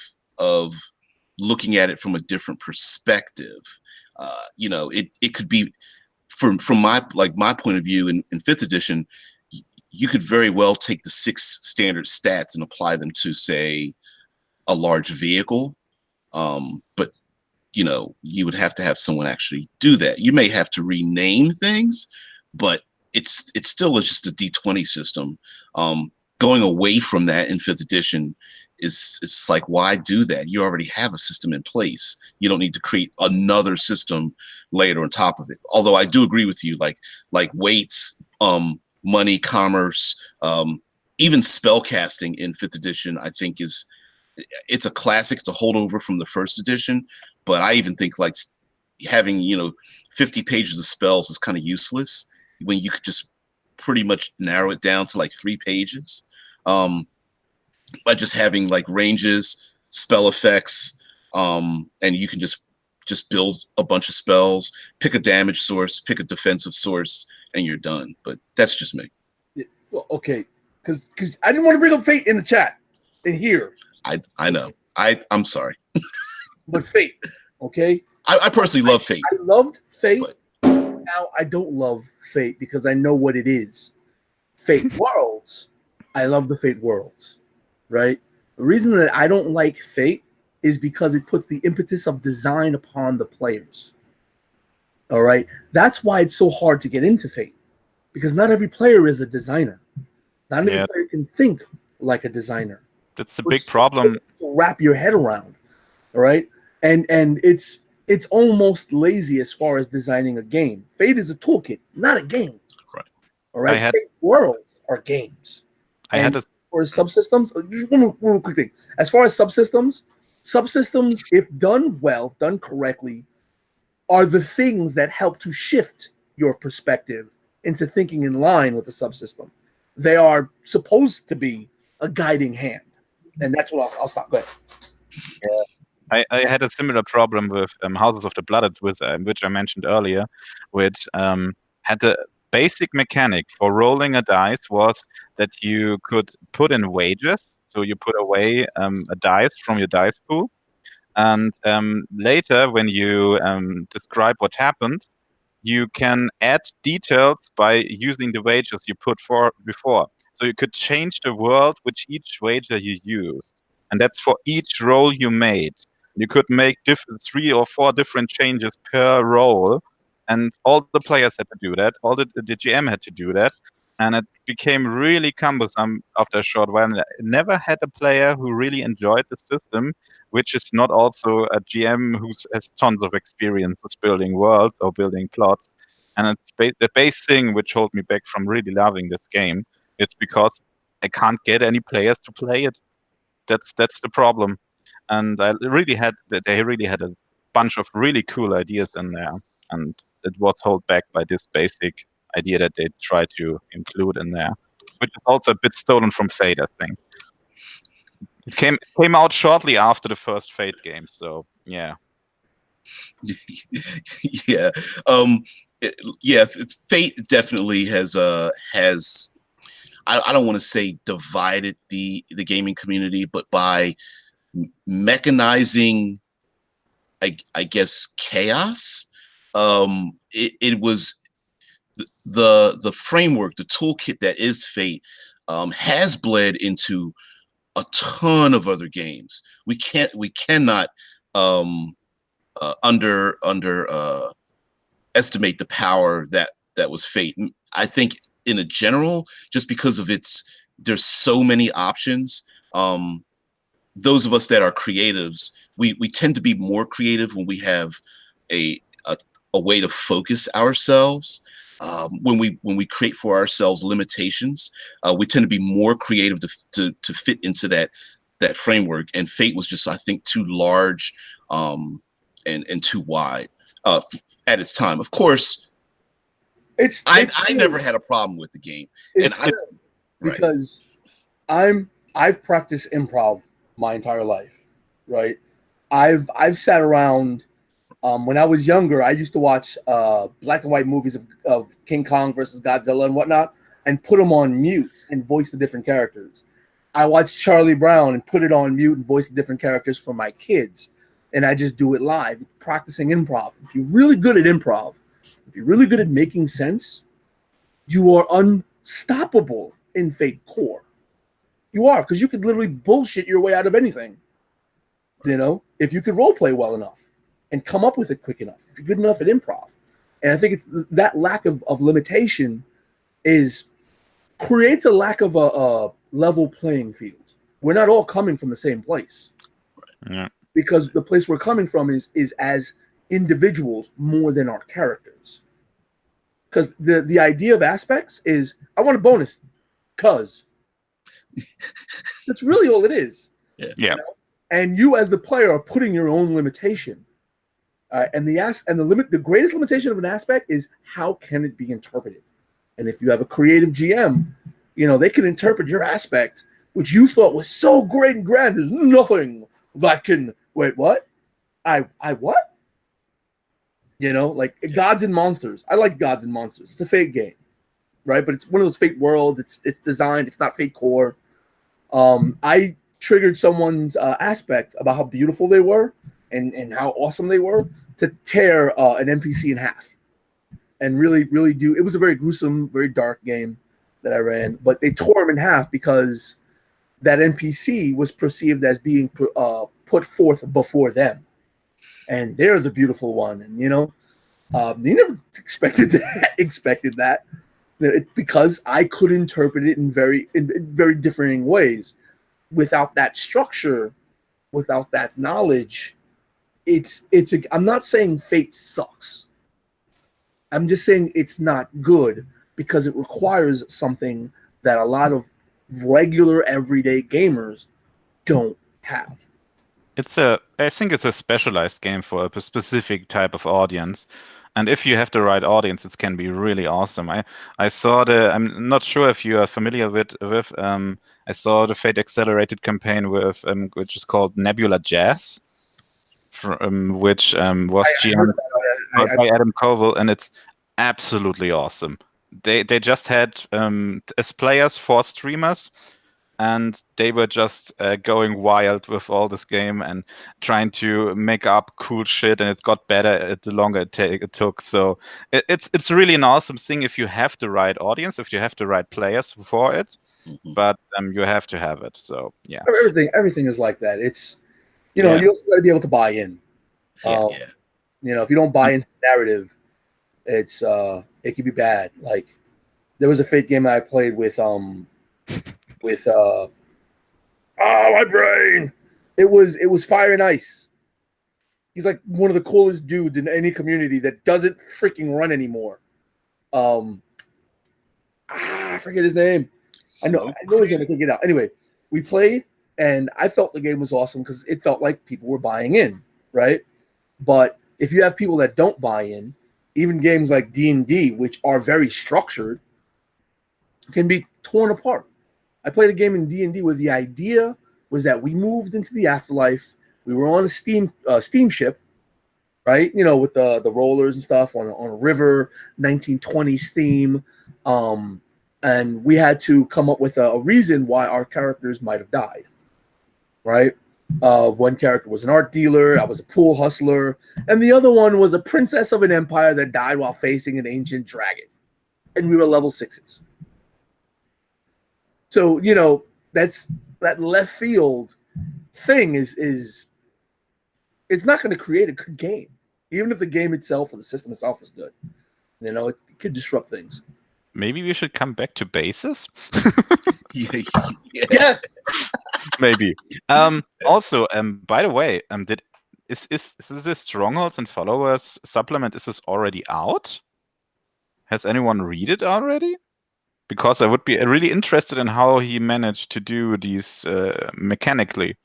looking at it from a different perspective. It could be from my point of view in 5th edition, you could very well take the 6 standard stats and apply them to, say, a large vehicle. But you would have to have someone actually do that. You may have to rename things, but it's still just a D20 system. Going away from that in 5th edition it's like, why do that? You already have a system in place. You don't need to create another system later on top of it. Although I do agree with you, like weights, money, commerce, even spell casting in 5th edition, I think it's a classic. It's a holdover from the 1st edition. But I even think like having, 50 pages of spells is kind of useless when you could just pretty much narrow it down to like 3 pages by just having like ranges, spell effects, and you can just build a bunch of spells, pick a damage source, pick a defensive source, and you're done. But that's just me. Yeah, well, okay, because I didn't want to bring up Fate in the chat in here. I know. I'm sorry. But Fate, okay? I personally love Fate. I loved Fate. But now I don't love Fate because I know what it is. Fate Worlds. I love the Fate Worlds, right? The reason that I don't like Fate is because it puts the impetus of design upon the players. All right? That's why it's so hard to get into Fate, because not every player is a designer. Not every player can think like a designer. That's the big problem. To wrap your head around, all right? And it's almost lazy as far as designing a game. Fate is a toolkit, not a game. Right. All right. Fate Worlds are games. For subsystems, one quick thing. As far as subsystems, if done well, if done correctly, are the things that help to shift your perspective into thinking in line with the subsystem. They are supposed to be a guiding hand. And that's what I'll stop. Go ahead. Yeah. I had a similar problem with Houses of the Blooded, which I mentioned earlier, which had the basic mechanic for rolling a dice was that you could put in wages. So you put away a dice from your dice pool. And later, when you describe what happened, you can add details by using the wages you put before. So you could change the world with each wager you used. And that's for each roll you made. You could make 3 or 4 different changes per roll. And all the players had to do that. All the GM had to do that. And it became really cumbersome after a short while. I never had a player who really enjoyed the system, which is not also a GM who has tons of experience with building worlds or building plots. And it's the base thing which held me back from really loving this game. It's because I can't get any players to play it. That's the problem. And they really had a bunch of really cool ideas in there, and it was held back by this basic idea that they try to include in there, which is also a bit stolen from Fate, I think. It came out shortly after the first Fate game, so yeah. Yeah. Fate definitely has I don't want to say divided the gaming community, but by mechanizing, I guess, chaos. It was the framework, the toolkit that is Fate, has bled into a ton of other games. We cannot estimate the power that was Fate. I think in a general, just because of there's so many options. Those of us that are creatives, we tend to be more creative when we have a way to focus ourselves. When we create for ourselves limitations, we tend to be more creative to fit into that framework. And Fate was just, I think, too large and too wide at its time. Of course, I never had a problem with the game, because I've practiced improv my entire life, right? I've sat around. When I was younger, I used to watch black and white movies of King Kong versus Godzilla and whatnot, and put them on mute and voice the different characters. I watched Charlie Brown and put it on mute and voice the different characters for my kids. And I just do it live, practicing improv. If you're really good at improv, if you're really good at making sense, you are unstoppable in Fate Core. You are, because you could literally bullshit your way out of anything. You know, if you could role play well enough and come up with it quick enough, if you're good enough at improv. And I think it's that lack of limitation creates a lack of a level playing field. We're not all coming from the same place. Yeah. Because the place we're coming from is as individuals more than our characters. Because the idea of aspects is, I want a bonus, cause. That's really all it is. Yeah. You know? And you as the player are putting your own limitation. And the greatest limitation of an aspect is how can it be interpreted. And if you have a creative GM, they can interpret your aspect, which you thought was so great and grand. There's nothing that can wait. What? I what? Like Gods and Monsters. I like Gods and Monsters. It's a Fate game, right? But it's one of those Fate worlds. It's designed. It's not Fate core. I triggered someone's aspect about how beautiful they were and how awesome they were to tear an NPC in half, and really do. It was a very gruesome, very dark game that I ran, but they tore him in half because that NPC was perceived as being put forth before them, and they're the beautiful one. And they never expected that. It's because I could interpret it in very differing ways. Without that structure, without that knowledge, I'm not saying Fate sucks. I'm just saying it's not good because it requires something that a lot of regular everyday gamers don't have. I think it's a specialized game for a specific type of audience. And if you have the right audience, it can be really awesome. I saw I'm not sure if you are familiar with I saw the Fate Accelerated campaign with which is called Nebula Jazz, which was GM by Adam Covell, and it's absolutely awesome. They just had as players 4 streamers, and they were just going wild with all this game and trying to make up cool shit, and it got better the longer it took. So it's really an awesome thing if you have the right audience, if you have the right players for it. But you have to have it. So yeah, everything is like that. It's you also got to be able to buy in. If you don't buy into the narrative, it could be bad. Like there was a Fate game I played with my brain. It was Fire and Ice. He's like one of the coolest dudes in any community that doesn't freaking run anymore. I forget his name. I know his name. I can't get it out. Anyway, we played, and I felt the game was awesome because it felt like people were buying in, right? But if you have people that don't buy in, even games like D&D, which are very structured, can be torn apart. I played a game in D&D where the idea was that we moved into the afterlife. We were on a steamship, right? With the rollers and stuff on a river, 1920s theme. And we had to come up with a reason why our characters might have died, right? One character was an art dealer. I was a pool hustler. And the other one was a princess of an empire that died while facing an ancient dragon. And we were level 6s. So, that's that left field thing is it's not going to create a good game. Even if the game itself or the system itself is good. It could disrupt things. Maybe we should come back to bases. Yes. Maybe. Also, by the way, is this Strongholds and Followers supplement? Is this already out? Has anyone read it already? Because I would be really interested in how he managed to do these mechanically.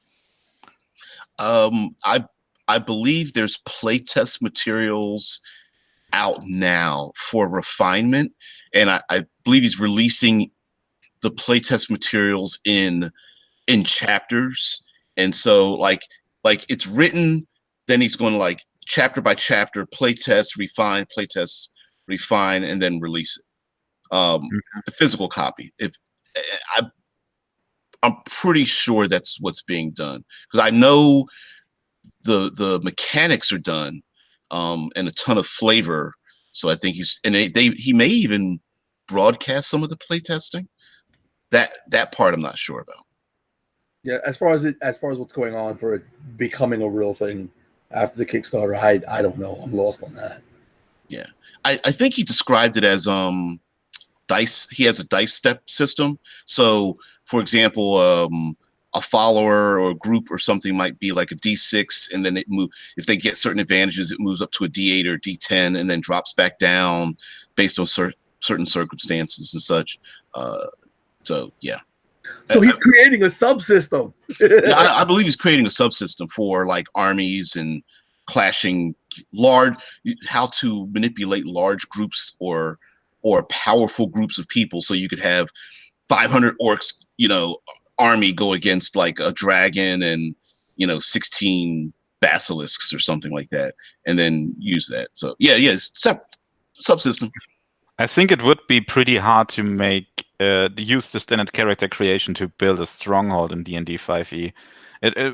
I believe there's playtest materials out now for refinement, and I believe he's releasing the playtest materials in chapters. And so like it's written, then he's going to like chapter by chapter, playtest, refine, and then release it. A physical copy. I'm pretty sure that's what's being done, because I know the mechanics are done, and a ton of flavor. So I think he may even broadcast some of the playtesting. That part I'm not sure about. Yeah, as far as what's going on for it becoming a real thing after the Kickstarter, I don't know. I'm lost on that. Yeah, I think he described it as dice. He has a dice step system. So, for example, a follower or a group or something might be like a D6, and then if they get certain advantages, it moves up to a D8 or D10, and then drops back down based on certain circumstances and such. So yeah. So he's creating a subsystem. Yeah, I believe he's creating a subsystem for like armies and clashing how to manipulate large groups or powerful groups of people, so you could have 500 orcs, army go against like a dragon and 16 basilisks or something like that, and then use that. So subsystem. I think it would be pretty hard to use the standard character creation to build a stronghold in D&D 5e.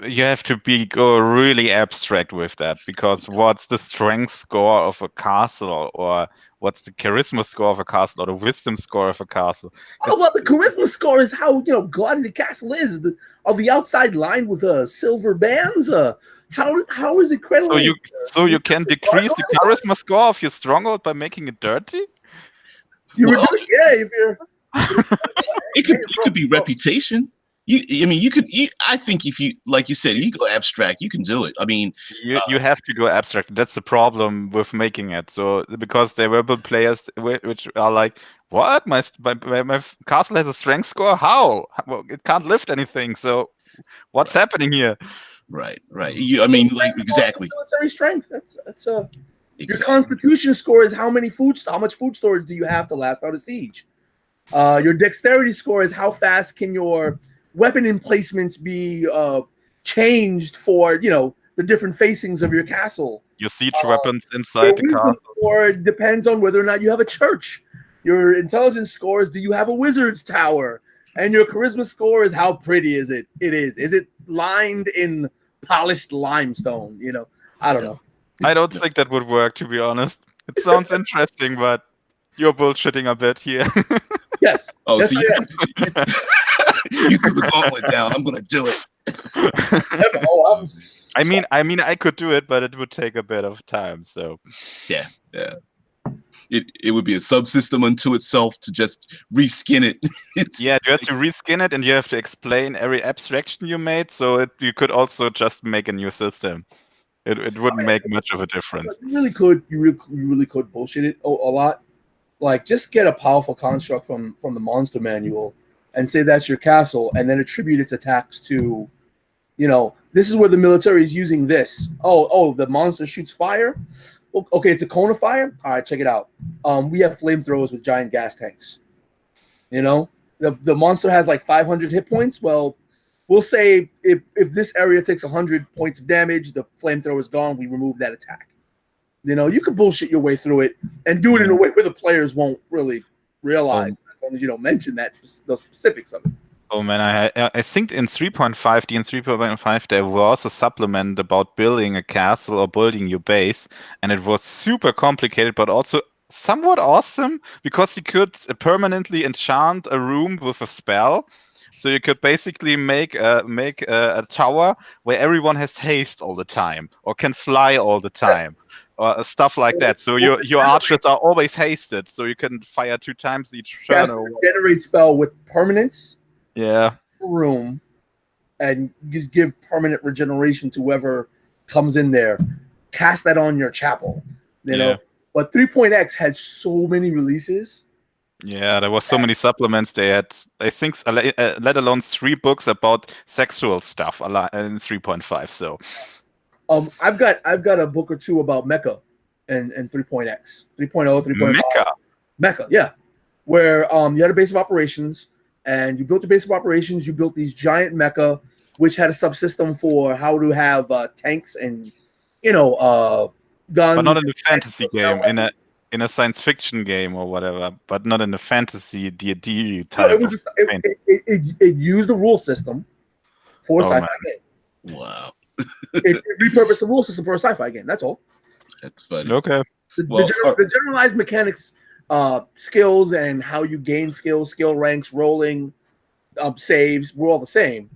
You have to go really abstract with that, because what's the strength score of a castle, or what's the charisma score of a castle, or the wisdom score of a castle? Oh, well, the charisma score is how gaudy the castle is. Are the outside lined with silver bands? How is it credited? So you can decrease the charisma score of your stronghold by making it dirty? If you're. It could be reputation. I think if you, like you said, you go abstract, you can do it. I mean, you have to go abstract. That's the problem with making it. So because there were players which are like, what? My castle has a strength score? How? Well, it can't lift anything. So what's happening here? Right. Exactly. Military strength. That's exactly. Your constitution score is how much food storage do you have to last out a siege. Your dexterity score is how fast can your weapon emplacements be changed for the different facings of your castle. Your siege weapons inside the castle. Or depends on whether or not you have a church. Your intelligence score is, do you have a wizard's tower? And your charisma score is, how pretty is it? Is it lined in polished limestone? I don't know. I don't think that would work, to be honest. It sounds interesting, but you're bullshitting a bit here. Yes. Oh, so you threw the gauntlet down. I'm gonna do it. I could do it, but it would take a bit of time. So yeah. It would be a subsystem unto itself to just reskin it. You have to reskin it, and you have to explain every abstraction you made. So you could also just make a new system. It wouldn't make much of a difference. You really could. You really could bullshit it a lot. Like, just get a powerful construct from the monster manual and say that's your castle, and then attribute its attacks to, this is where the military is using this. Oh, the monster shoots fire. Okay, it's a cone of fire. All right, check it out. We have flamethrowers with giant gas tanks. The monster has like 500 hit points. Well, we'll say if this area takes 100 points of damage, the flamethrower is gone. We remove that attack. You could bullshit your way through it and do it in a way where the players won't really realize, as long as you don't mention those specifics of it. Oh man, I think in 3.5, D and 3.5, there was a supplement about building a castle or building your base, and it was super complicated, but also somewhat awesome, because you could permanently enchant a room with a spell. So you could basically make a tower where everyone has haste all the time, or can fly all the time, or stuff like that. So your archers are always hasted, so you can fire 2 times each turn. Generate spell with permanence. Yeah. Room, and just give permanent regeneration to whoever comes in there. Cast that on your chapel. But 3.x had so many releases. Yeah, there was so many supplements. They had, I think, let alone 3 books about sexual stuff in 3.5. So, I've got a book or 2 about mecha and 3.x, 3.0, 3.5. Mecha, yeah, where you had a base of operations, and you built your base of operations. You built these giant mecha, which had a subsystem for how to have tanks and guns. But not in a fantasy game. In a science fiction game or whatever, but not in a fantasy D&D type. No, it used the rule system for a sci-fi game. Wow. it repurposed the rule system for a sci-fi game. That's all. That's funny. Okay. The generalized mechanics, skills, and how you gain skills, skill ranks, rolling, saves were all the same.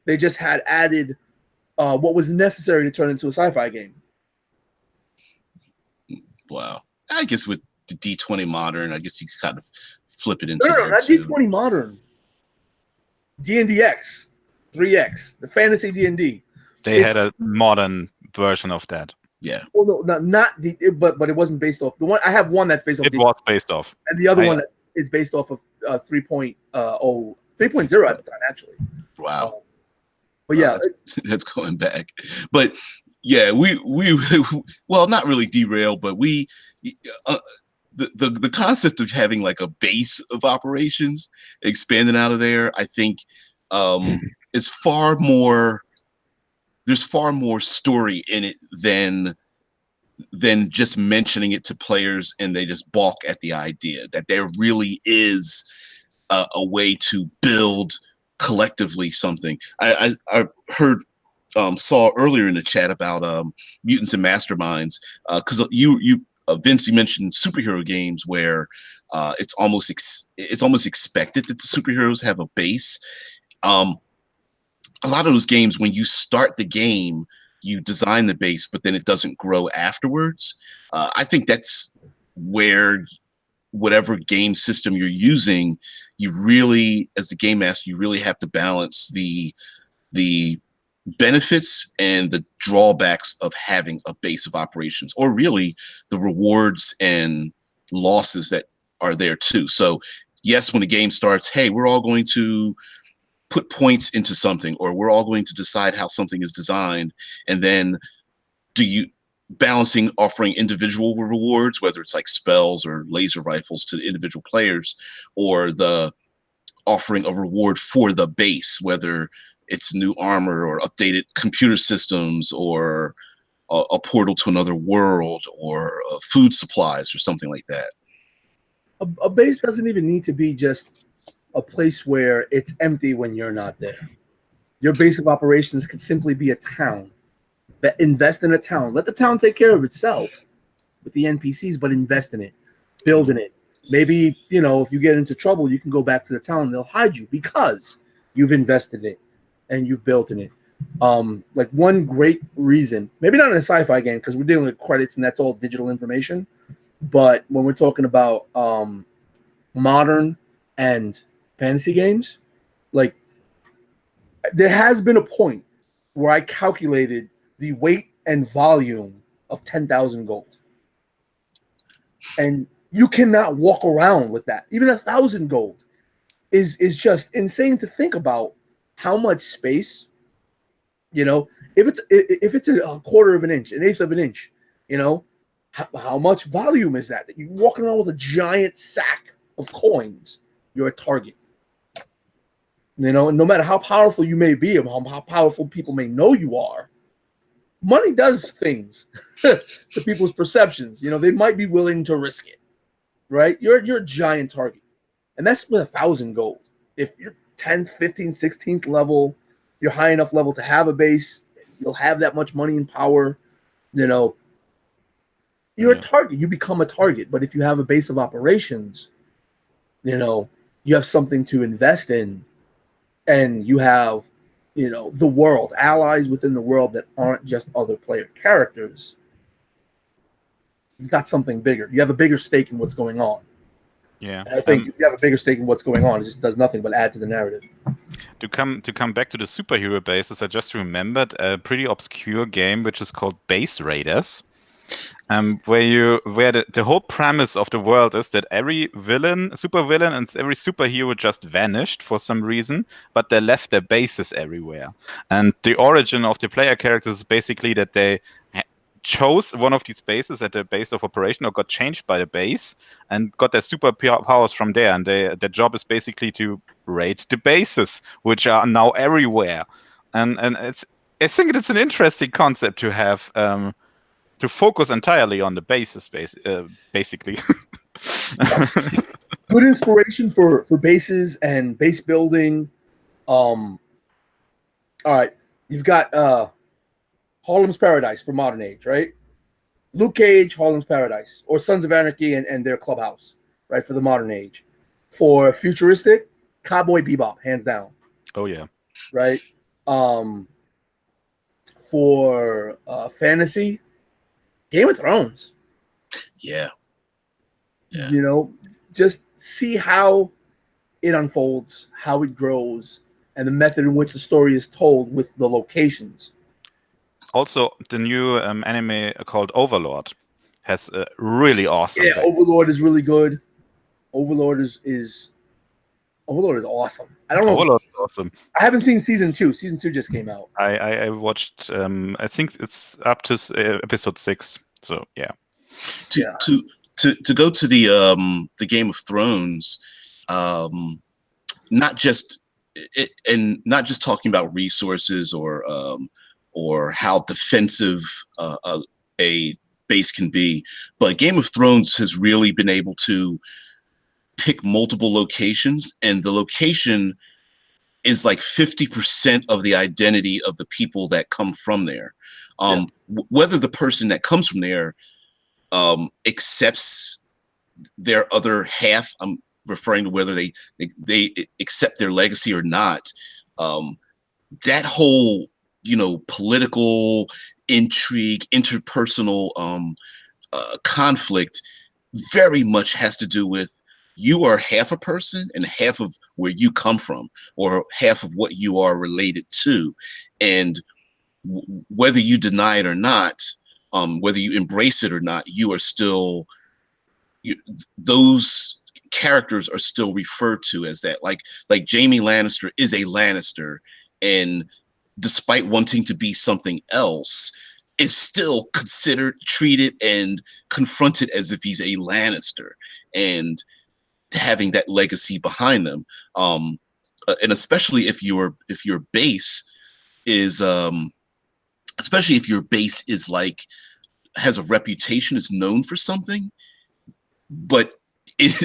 They just had added what was necessary to turn into a sci-fi game. Wow. I guess with the D20 Modern, I guess you could kind of flip it into. No, not D20 Modern. D&DX, 3X, the fantasy D&D. They had a modern version of that. Yeah. Well, no, not but it wasn't based off the one. I have one that's based off. It was based off, and the other one is based off of 3.0 at the time, actually. Wow. But yeah, that's going back. But yeah, we well, not really derail, but we uh, the concept of having like a base of operations expanding out of there, I think, is far more. There's far more story in it than just mentioning it to players and they just balk at the idea that there really is a way to build collectively something. I heard saw earlier in the chat about mutants and masterminds because Vince, you mentioned superhero games where it's almost expected that the superheroes have a base. A lot of those games, when you start the game, you design the base, but then it doesn't grow afterwards. I think that's where whatever game system you're using, you really, as the game master, you really have to balance the benefits and the drawbacks of having a base of operations, or really the rewards and losses that are there too. So yes, when the game starts, hey, we're all going to put points into something, or we're all going to decide how something is designed, and then do you balancing offering individual rewards, whether it's like spells or laser rifles to the individual players, or the offering a reward for the base, whether it's new armor or updated computer systems or a portal to another world or food supplies or something like that. A base doesn't even need to be just a place where it's empty when you're not there. Your base of operations could simply be a town. That invest in a town. Let the town take care of itself with the NPCs, but invest in it, build in it. Maybe, if you get into trouble, you can go back to the town and they'll hide you because you've invested in it and you've built in it. Like one great reason, maybe not in a sci-fi game because we're dealing with credits and that's all digital information, but when we're talking about modern and fantasy games, like there has been a point where I calculated the weight and volume of 10,000 gold. And you cannot walk around with that. Even 1,000 gold is just insane to think about how much space, if it's a quarter of an inch, an eighth of an inch, how much volume is that? That you're walking around with a giant sack of coins, you're a target. No matter how powerful you may be, or how powerful people may know you are, money does things to people's perceptions. They might be willing to risk it, right? You're a giant target. And that's with 1,000 gold. If you're 10th, 15th, 16th level, you're high enough level to have a base, you'll have that much money and power, you're a target. You become a target. But if you have a base of operations, you have something to invest in, and you have, the world, allies within the world that aren't just other player characters. You've got something bigger. You have a bigger stake in what's going on. Yeah, and I think if you have a bigger stake in what's going on, it just does nothing but add to the narrative. To come back to the superhero bases, I just remembered a pretty obscure game which is called Base Raiders. Where the whole premise of the world is that every super villain, and every superhero just vanished for some reason, but they left their bases everywhere. And the origin of the player characters is basically that they chose one of these bases at the base of operation, or got changed by the base and got their super powers from there. And their job is basically to raid the bases, which are now everywhere. And I think it's an interesting concept to have. To focus entirely on the bases, basically. Good inspiration for bases and base building. All right, you've got Harlem's Paradise for modern age, right? Luke Cage, Harlem's Paradise, or Sons of Anarchy and their Clubhouse, right, for the modern age. For futuristic, Cowboy Bebop, hands down. Oh yeah. Right. For fantasy, Game of Thrones. Yeah. Just see how it unfolds, how it grows, and the method in which the story is told with the locations. Also, the new anime called Overlord has a really awesome. Yeah, Overlord is really good. Overlord is Overlord is awesome. I don't know. Overlord is awesome. I haven't seen season 2. Season 2 just came out. I watched. I think it's up to episode 6. So yeah. To go to the Game of Thrones, not just talking about resources or how defensive a base can be, but Game of Thrones has really been able to pick multiple locations, and the location is like 50% of the identity of the people that come from there. Whether the person that comes from there accepts their other half, I'm referring to whether they accept their legacy or not. That whole, political intrigue, interpersonal conflict very much has to do with you are half a person and half of where you come from, or half of what you are related to. And whether you deny it or not, whether you embrace it or not, you are still, those characters are still referred to as that. Like Jaime Lannister is a Lannister, and despite wanting to be something else, is still considered, treated, and confronted as if he's a Lannister, and having that legacy behind them. And especially if your base is especially if your base is like has a reputation, is known for something, but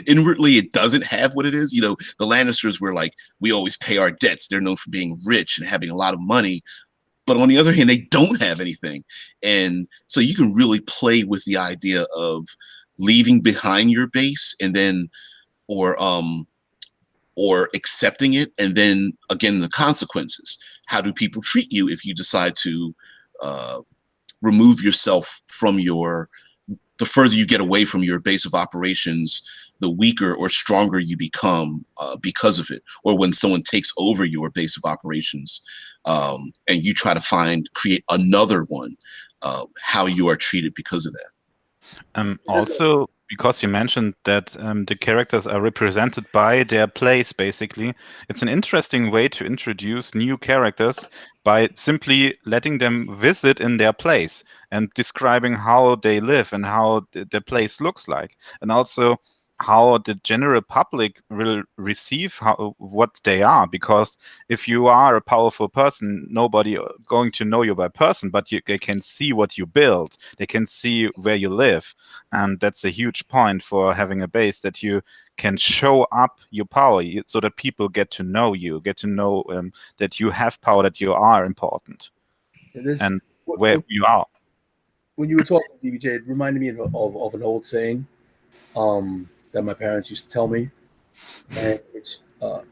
inwardly it doesn't have what it is. The Lannisters were like, we always pay our debts. They're known for being rich and having a lot of money, but on the other hand, they don't have anything. And so you can really play with the idea of leaving behind your base, and then or accepting it, and then again the consequences. How do people treat you if you decide to remove yourself from the further you get away from your base of operations, the weaker or stronger you become because of it. Or when someone takes over your base of operations, and you try to create another one, how you are treated because of that. Also, because you mentioned that the characters are represented by their place, basically, it's an interesting way to introduce new characters by simply letting them visit in their place and describing how they live and how the place looks like, and also how the general public will receive what they are. Because if you are a powerful person, nobody going to know you by person, but they can see what you build, they can see where you live, and that's a huge point for having a base, that you can show up your power, so that people get to know you, get to know that you have power, that you are important, and where you are. When you were talking, DBJ, it reminded me of an old saying that my parents used to tell me, and it's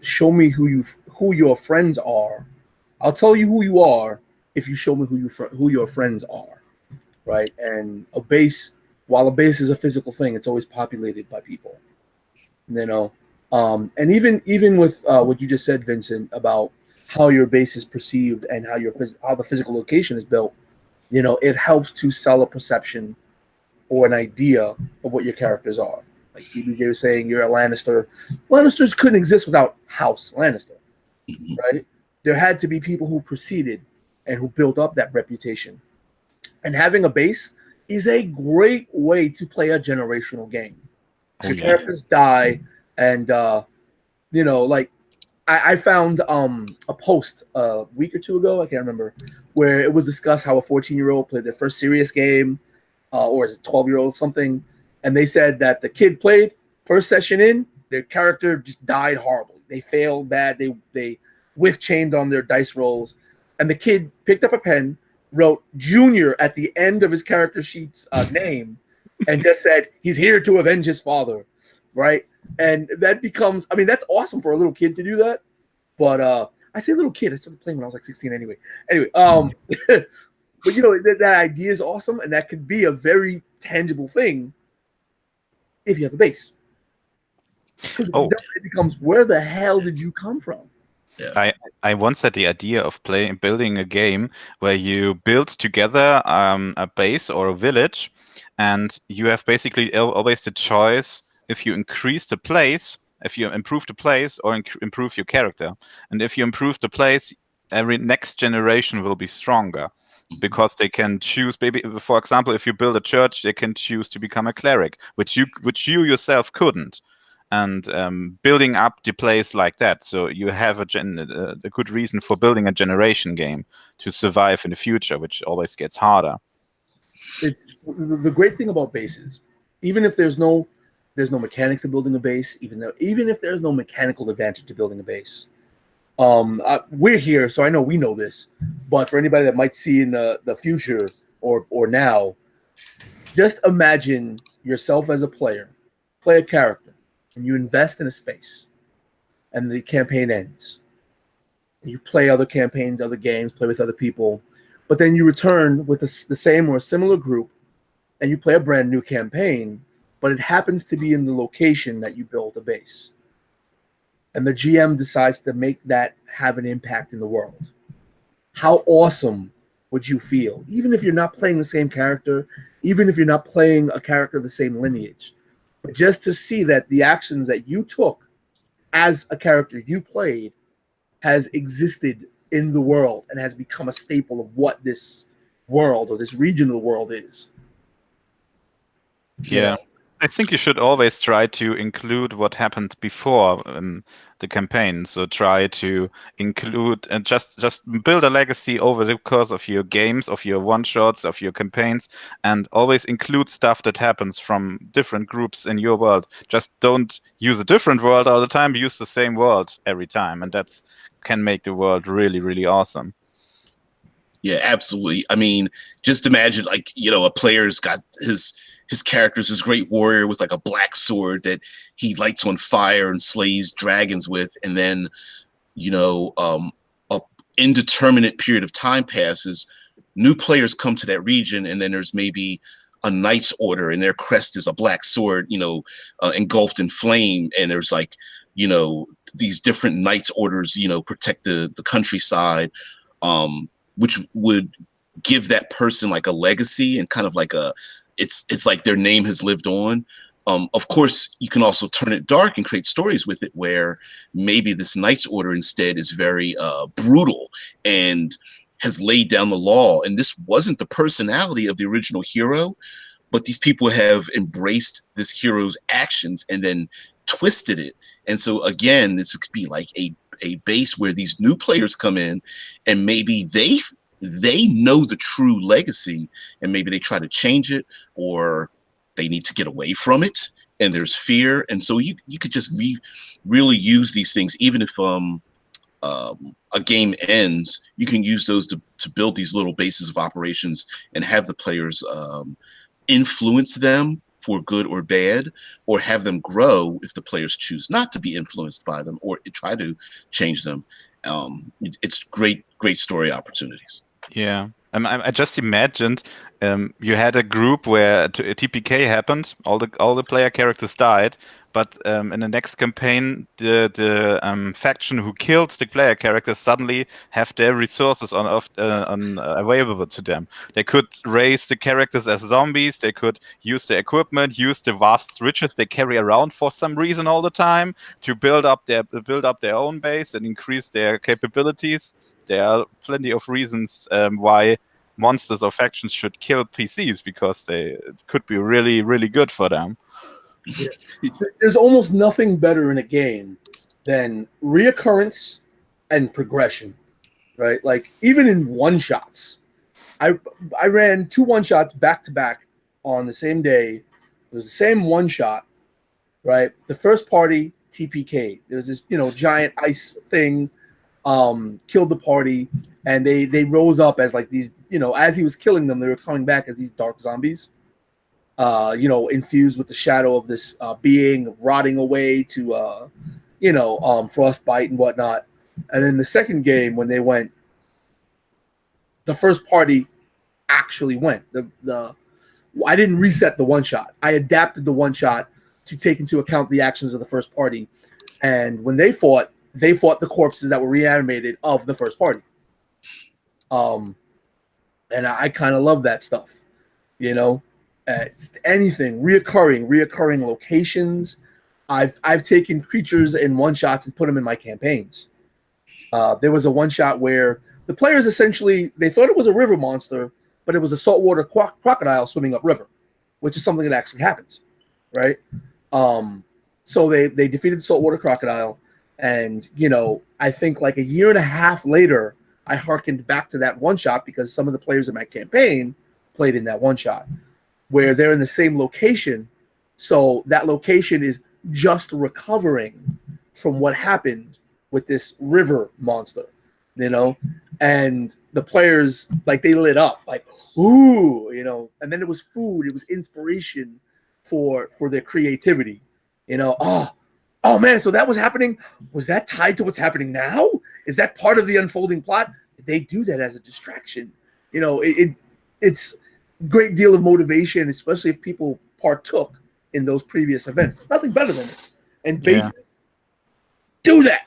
show me who your friends are. I'll tell you who you are if you show me who your friends are, right? And while a base is a physical thing, it's always populated by people, and even with what you just said, Vincent, about how your base is perceived and how the physical location is built, it helps to sell a perception or an idea of what your characters are. Like DBJ was saying, you're a Lannister. Lannisters couldn't exist without House Lannister, right? There had to be people who preceded and who built up that reputation. And having a base is a great way to play a generational game. Your characters die, and I found a post a week or two ago, I can't remember, where it was discussed how a 14-year-old played their first serious game, or is it 12-year-old something, and they said that the kid played first session in, their character just died horribly. They failed bad. They whiff-chained on their dice rolls, and the kid picked up a pen, wrote Junior at the end of his character sheet's name, and just said he's here to avenge his father, right? And that becomes, that's awesome for a little kid to do that. But I say little kid, I started playing when I was like 16 anyway. But that idea is awesome, and that could be a very tangible thing if you have the base. Because it becomes, where the hell did you come from? Yeah. I once had the idea of building a game where you build together a base or a village, and you have basically always the choice, if you increase the place, if you improve the place or improve your character. And if you improve the place, every next generation will be stronger, because they can choose. Maybe, for example, if you build a church, they can choose to become a cleric, which you yourself couldn't. And building up the place like that, so you have a good reason for building a generation game to survive in the future, which always gets harder. It's the great thing about bases. Even if there's no mechanics to building a base, even if there's no mechanical advantage to building a base, we're here, so I know we know this. But for anybody that might see in the future or now, just imagine yourself as a player, play a character, and you invest in a space, and the campaign ends. You play other campaigns, other games, play with other people, but then you return with the same or a similar group, and you play a brand new campaign, but it happens to be in the location that you built a base. And the GM decides to make that have an impact in the world. How awesome would you feel? Even if you're not playing the same character, even if you're not playing a character of the same lineage, but just to see that the actions that you took as a character you played has existed in the world and has become a staple of what this world or this region of the world is. Yeah. I think you should always try to include what happened before the campaign. So try to include and just build a legacy over the course of your games, of your one-shots, of your campaigns, and always include stuff that happens from different groups in your world. Just don't use a different world all the time. Use the same world every time, and that's can make the world really, really awesome. Yeah, absolutely. I mean, just imagine, like, a player's got his character's this great warrior with like a black sword that he lights on fire and slays dragons with, and then a indeterminate period of time passes, new players come to that region, and then there's maybe a knight's order, and their crest is a black sword, engulfed in flame, and there's like these different knights orders protect the countryside, which would give that person like a legacy and kind of like it's like their name has lived on. Of course, you can also turn it dark and create stories with it where maybe this Knight's Order instead is very brutal and has laid down the law. And this wasn't the personality of the original hero, but these people have embraced this hero's actions and then twisted it. And so again, this could be like a base where these new players come in, and maybe they know the true legacy, and maybe they try to change it, or they need to get away from it, and there's fear. And so you could just really use these things. Even if a game ends, you can use those to build these little bases of operations and have the players influence them for good or bad, or have them grow if the players choose not to be influenced by them or try to change them. It's great story opportunities. Yeah. I just imagined you had a group where a TPK happened, all the player characters died, but in the next campaign, the faction who killed the player characters suddenly have their resources available to them. They could raise the characters as zombies. They could use the equipment, use the vast riches they carry around for some reason all the time to build up their own base and increase their capabilities. There are plenty of reasons why monsters or factions should kill PCs, because it could be really, really good for them. Yeah. There's almost nothing better in a game than reoccurrence and progression, right? Like even in one-shots, I ran 2 one-shots back to back on the same day. It was the same one-shot, right? The first party TPK. There was this giant ice thing, killed the party, and they rose up as like these, as he was killing them, they were coming back as these dark zombies, infused with the shadow of this being rotting away to frostbite and whatnot. And then the second game, when they went, the first party actually went. I didn't reset the one shot. I adapted the one shot to take into account the actions of the first party. And when they fought the corpses that were reanimated of the first party. And I kind of love that stuff, anything reoccurring locations, I've taken creatures in one shots and put them in my campaigns. There was a one shot where the players essentially they thought it was a river monster, but it was a saltwater crocodile swimming upriver, which is something that actually happens, right? So they defeated the saltwater crocodile, and I think like a year and a half later, I harkened back to that one shot because some of the players in my campaign played in that one shot where they're in the same location. So that location is just recovering from what happened with this river monster, and the players like they lit up like, ooh, and then it was food, it was inspiration for their creativity, oh man, so that was happening. Was that tied to what's happening now? Is that part of the unfolding plot? They do that as a distraction. It's a great deal of motivation, especially if people partook in those previous events. There's nothing better than it. And basically, do that.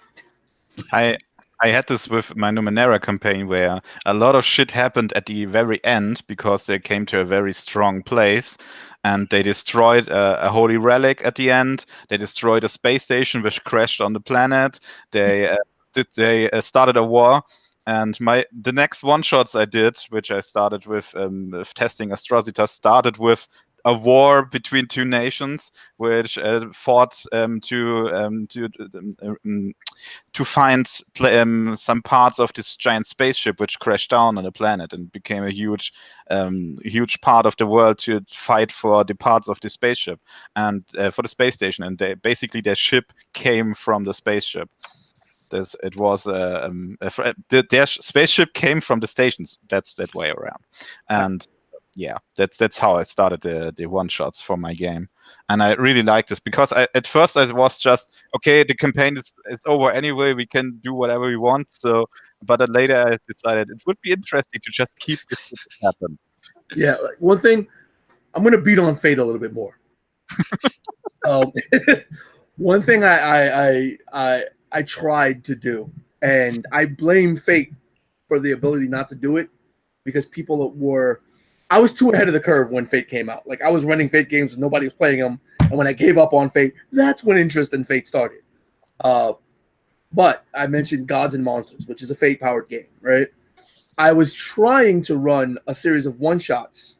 I had this with my Numenera campaign where a lot of shit happened at the very end because they came to a very strong place and they destroyed a holy relic at the end. They destroyed a space station which crashed on the planet. They started a war. And the next one-shots I did, which I started with testing Astrositas, started with a war between two nations, which fought to find some parts of this giant spaceship which crashed down on the planet and became a huge part of the world to fight for the parts of the spaceship and for the space station. And their ship came from the spaceship. It was their spaceship came from the stations. That's that way around, and that's how I started the one shots for my game, and I really like this because at first I was just okay. The campaign is over anyway. We can do whatever we want. So, but then later I decided it would be interesting to just keep this happen. Yeah, one thing I'm going to beat on Fate a little bit more. One thing I tried to do, and I blame Fate for the ability not to do it because I was too ahead of the curve when Fate came out. Like I was running Fate games and nobody was playing them, and when I gave up on Fate, that's when interest in Fate started. But I mentioned Gods and Monsters, which is a Fate-powered game, right? I was trying to run a series of one-shots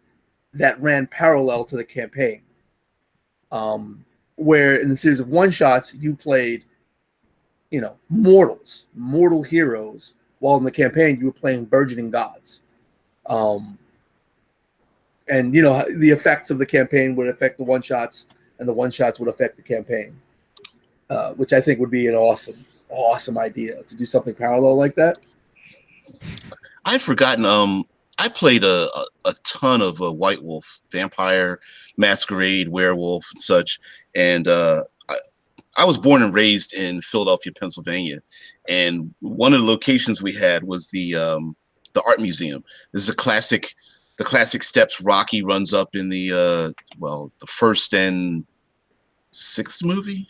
that ran parallel to the campaign, where in the series of one-shots, you played, mortal heroes, while in the campaign, you were playing burgeoning gods. And, the effects of the campaign would affect the one-shots, and the one-shots would affect the campaign, which I think would be an awesome idea to do something parallel like that. I'd forgotten. I played a ton of White Wolf, Vampire, Masquerade, Werewolf, and such. And I was born and raised in Philadelphia, Pennsylvania, and one of the locations we had was the art museum. This is the classic steps Rocky runs up in the first and fifth movie.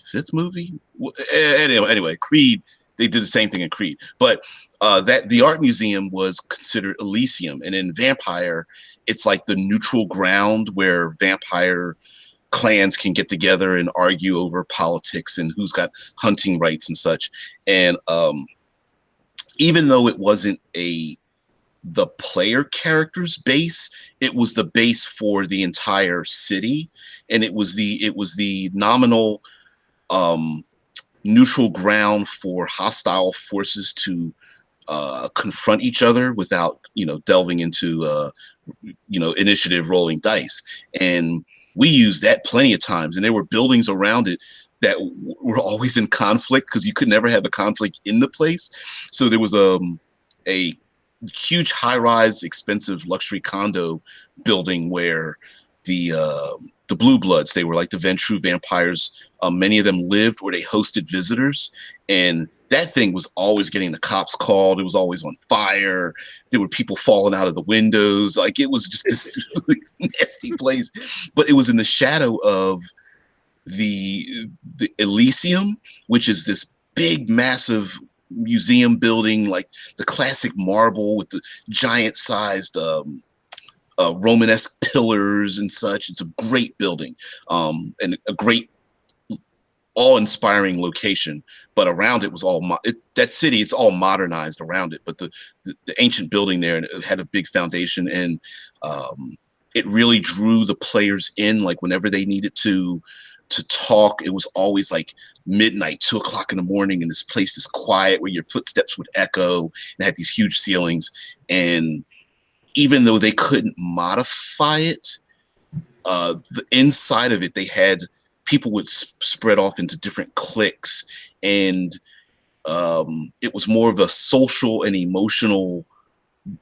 Anyway, Creed. They did the same thing in Creed, but that the art museum was considered Elysium, and in Vampire, it's like the neutral ground where vampire clans can get together and argue over politics and who's got hunting rights and such. And even though it wasn't the player character's base, it was the base for the entire city, and it was the nominal neutral ground for hostile forces to confront each other without delving into initiative rolling dice. And we used that plenty of times, and there were buildings around it that were always in conflict because you could never have a conflict in the place. So there was a huge high-rise expensive luxury condo building where the Blue Bloods, they were like the Ventrue vampires, many of them lived, or they hosted visitors, and that thing was always getting the cops called. It was always on fire. There were people falling out of the windows. Like, it was just this really nasty place. But it was in the shadow of the Elysium, which is this big, massive museum building, like the classic marble with the giant-sized Romanesque pillars and such. It's a great building, and a great awe-inspiring location, but around it was all that city. It's all modernized around it, but the ancient building there, and it had a big foundation, and it really drew the players in. Like whenever they needed to talk, it was always like midnight, 2 o'clock in the morning, and this place is quiet where your footsteps would echo, and had these huge ceilings. And even though they couldn't modify it, the inside of it, they had people would spread off into different cliques, and it was more of a social and emotional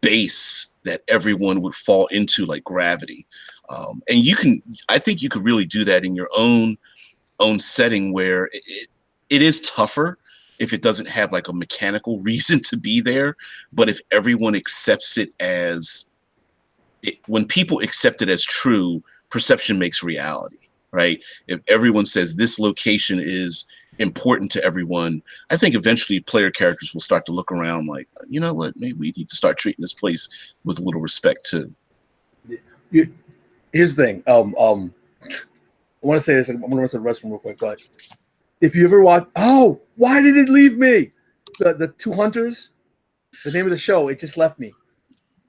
base that everyone would fall into, like gravity. And I think you could really do that in your own setting, where it is tougher if it doesn't have like a mechanical reason to be there. But if everyone accepts it as when people accept it as true, perception makes reality, right? If everyone says this location is important to everyone, I think eventually player characters will start to look around like, you know what, maybe we need to start treating this place with a little respect too. Here's the thing. I want to say this. I'm going to run to the restroom real quick, but if you ever watch, why did it leave me? The Two Hunters, the name of the show, it just left me.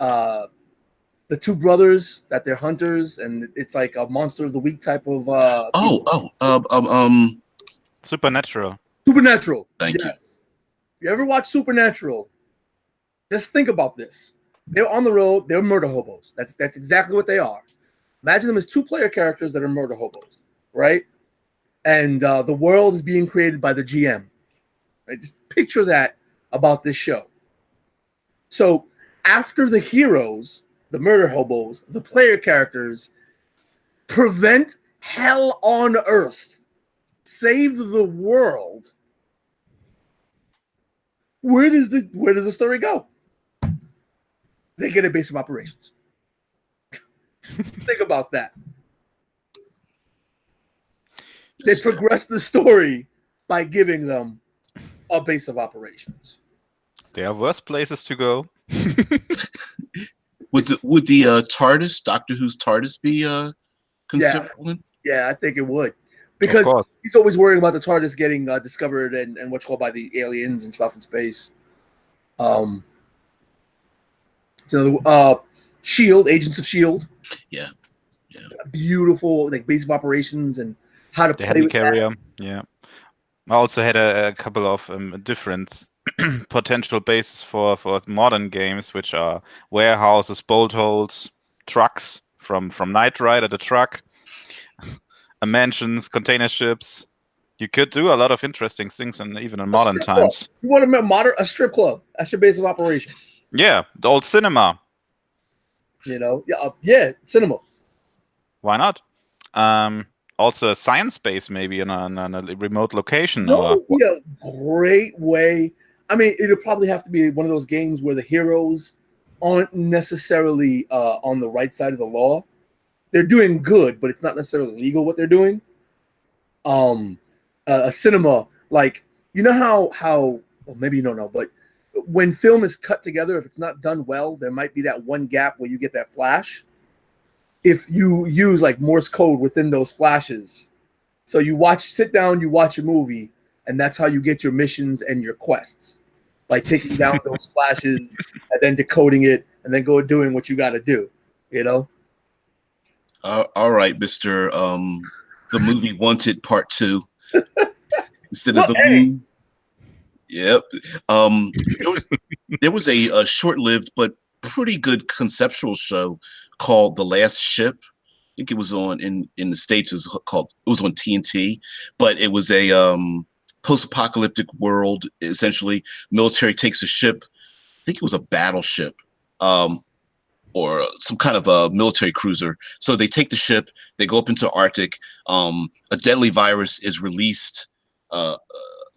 The two brothers that they're hunters, and it's like a Monster of the Week type of. Supernatural. Supernatural. Thank you. If you ever watch Supernatural, just think about this. They're on the road. They're murder hobos. That's exactly what they are. Imagine them as two player characters that are murder hobos, right? And the world is being created by the GM. Right? Just picture that about this show. So after the heroes, the murder hobos, the player characters prevent hell on earth, save the world. Where does the story go? They get a base of operations. Think about that. They progress the story by giving them a base of operations. There are worse places to go. Would the TARDIS, Doctor Who's TARDIS, be considered? Yeah, I think it would, because he's always worrying about the TARDIS getting discovered and what's called by the aliens and stuff in space. Shield, Agents of Shield. Yeah. Beautiful, like base of operations and how to play with carrier. Yeah. I also had a couple of different potential bases for modern games, which are warehouses, bolt holes, trucks from Knight Rider, the truck, mansions, container ships. You could do a lot of interesting things, and even in modern times. You want a strip club? That's your base of operations. Yeah, the old cinema. Cinema. Why not? Also, a science base, maybe in a remote location. Great way. I mean, it'll probably have to be one of those games where the heroes aren't necessarily on the right side of the law. They're doing good, but it's not necessarily legal what they're doing. A cinema, like, you know how well, maybe you don't know, but when film is cut together, if it's not done well, there might be that one gap where you get that flash. If you use like Morse code within those flashes, so sit down, you watch a movie, and that's how you get your missions and your quests, by taking down those flashes and then decoding it and then doing what you got to do, All right, Mr. The movie Wanted Part 2 instead of the Goon. Yep. There was a short-lived but pretty good conceptual show called The Last Ship. I think it was on in the States. It was on TNT, but it was a post-apocalyptic world. Essentially, military takes a ship. I think it was a battleship, or some kind of a military cruiser. So they take the ship. They go up into Arctic. A deadly virus is released,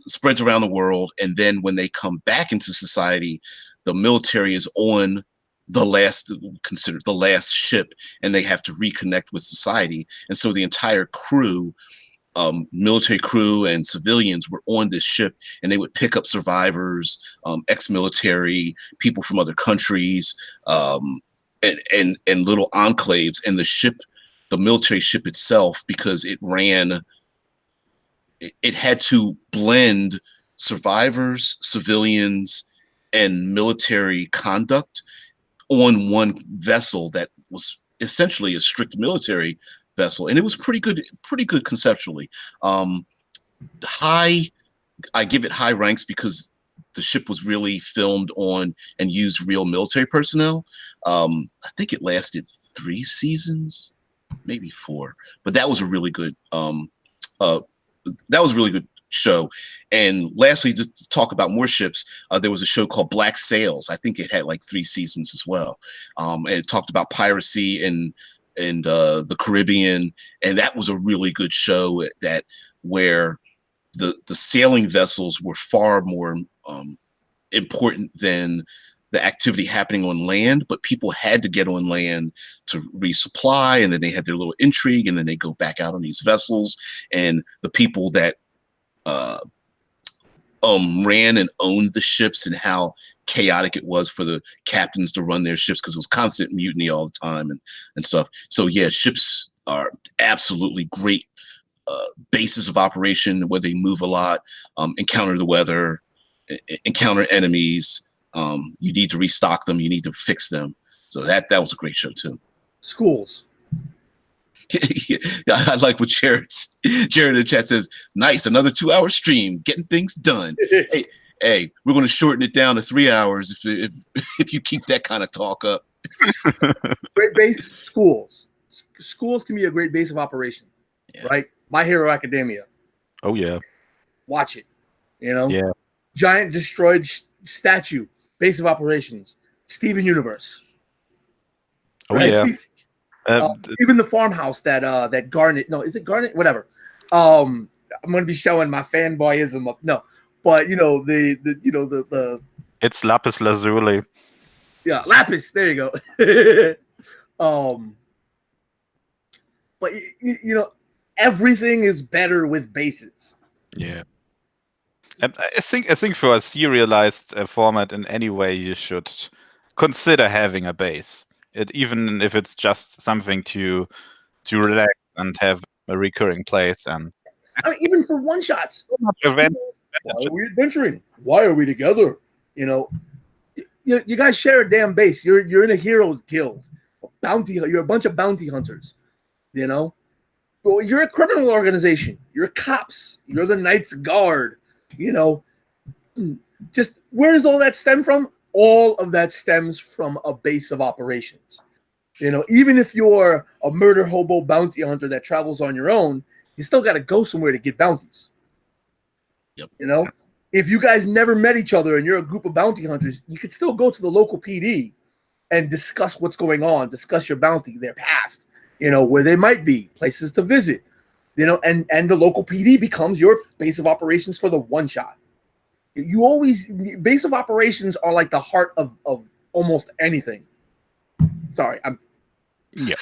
spreads around the world, and then when they come back into society, the military is on considered the last ship, and they have to reconnect with society. And so the entire crew, military crew and civilians, were on this ship, and they would pick up survivors, ex-military, people from other countries, and little enclaves. And the military ship itself, because it ran it had to blend survivors, civilians, and military conduct on one vessel that was essentially a strict military vessel, and it was pretty good conceptually. I give it high ranks because the ship was really filmed on and used real military personnel. I think it lasted 3 seasons, maybe 4, but that was a really good show. And lastly, to talk about more ships, there was a show called Black Sails. I think it had like 3 seasons as well, and it talked about piracy and the Caribbean, and that was a really good show where the sailing vessels were far more important than the activity happening on land, but people had to get on land to resupply, and then they had their little intrigue, and then they go back out on these vessels, and the people that ran and owned the ships, and how chaotic it was for the captains to run their ships because it was constant mutiny all the time and stuff. So yeah, ships are absolutely great bases of operation where they move a lot, encounter the weather, encounter enemies. You need to restock them, you need to fix them. So that was a great show too. Schools. Yeah, I like what Jared in the chat says. Nice, another 2-hour stream, getting things done. Hey, we're going to shorten it down to 3 hours if you keep that kind of talk up. Great base. Schools. Schools can be a great base of operation, right? My Hero Academia. Oh yeah. Watch it. You know. Yeah. Giant destroyed statue. Base of operations. Steven Universe. Oh right? yeah. Even the farmhouse that Garnet. No, is it Garnet? Whatever. I'm going to be showing my fanboyism up. No, but the it's lapis lazuli. Yeah, lapis. There you go. But everything is better with bases. Yeah. And I think for a serialized format in any way, you should consider having a base. Even if it's just something to relax and have a recurring place. And I mean, even for one shots. Why are we adventuring? Why are we together? You guys share a damn base. You're in a heroes guild. You're a bunch of bounty hunters. Well, you're a criminal organization. You're cops. You're the Knights Guard. Just where does all that stem from? All of that stems from a base of operations. Even if you're a murder hobo bounty hunter that travels on your own, you still got to go somewhere to get bounties. Yep. If you guys never met each other and you're a group of bounty hunters, you could still go to the local PD and discuss what's going on, discuss your bounty, their past, where they might be, places to visit, and the local PD becomes your base of operations for the one shot. Base of operations are like the heart of almost anything. Sorry, Yeah.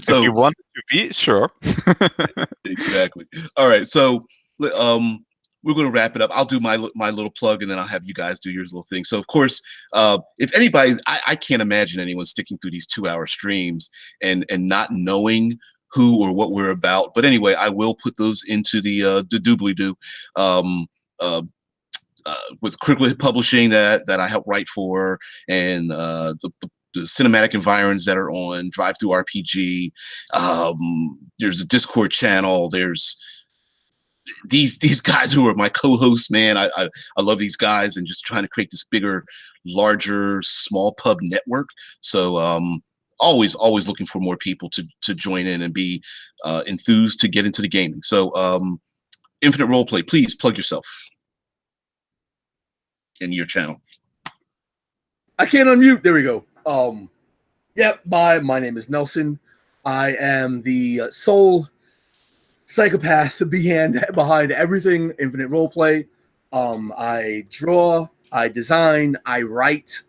So if you want it to be, sure. Exactly. All right. So we're going to wrap it up. I'll do my little plug, and then I'll have you guys do your little thing. So of course, if anybody, I can't imagine anyone sticking through these 2-hour streams and not knowing who or what we're about. But anyway, I will put those into the doobly-doo with Critical Hit Publishing that I help write for, and the cinematic environs that are on Drive Through RPG. There's a Discord channel. There's these guys who are my co-hosts, man. I love these guys, and just trying to create this bigger, larger, small pub network. So always looking for more people to join in and be enthused to get into the gaming. So Infinite Roleplay, please plug yourself and your channel. I can't unmute. There we go. My name is Nelson. I am the sole psychopath behind everything Infinite Roleplay. I draw, I design, I write,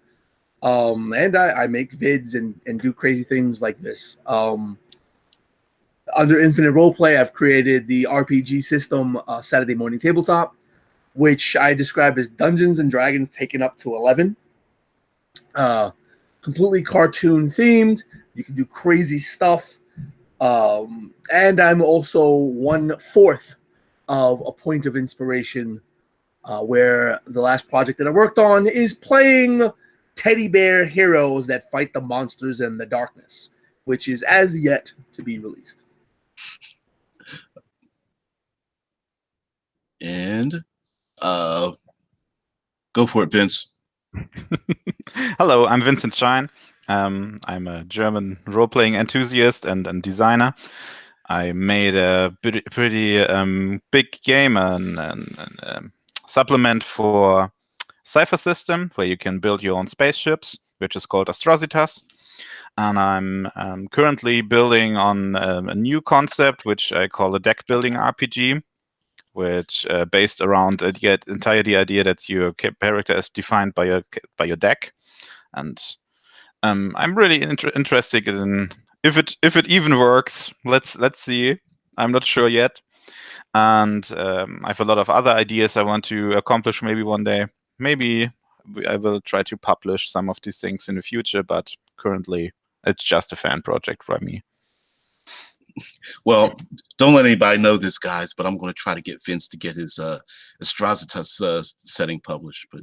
and I make vids and do crazy things like this. Under Infinite Roleplay, I've created the RPG system Saturday Morning Tabletop, which I describe as Dungeons and Dragons taken up to 11. Completely cartoon themed. You can do crazy stuff. And I'm also 1/4 of a point of inspiration, where the last project that I worked on is playing teddy bear heroes that fight the monsters in the darkness, which is as yet to be released. And go for it, Vince. Hello, I'm Vincent Shine. I'm a German role-playing enthusiast and designer. I made a pretty big game, and supplement for Cypher System, where you can build your own spaceships, which is called Astrositas. And I'm currently building on a new concept, which I call a deck building RPG, which based around the entire idea that your character is defined by your deck. And I'm really interested in if it even works. Let's see. I'm not sure yet. And I have a lot of other ideas I want to accomplish maybe one day. Maybe I will try to publish some of these things in the future, but currently it's just a fan project by me. Well, don't let anybody know this, guys, but I'm going to try to get Vince to get his Astrositas setting published, but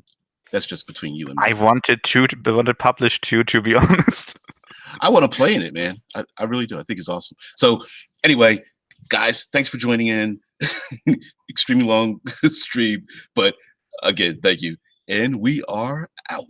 that's just between you and me. I wanted published too, to be honest. I want to play in it, man. I really do. I think it's awesome. So anyway, guys, thanks for joining in. Extremely long stream, but again, thank you. And we are out.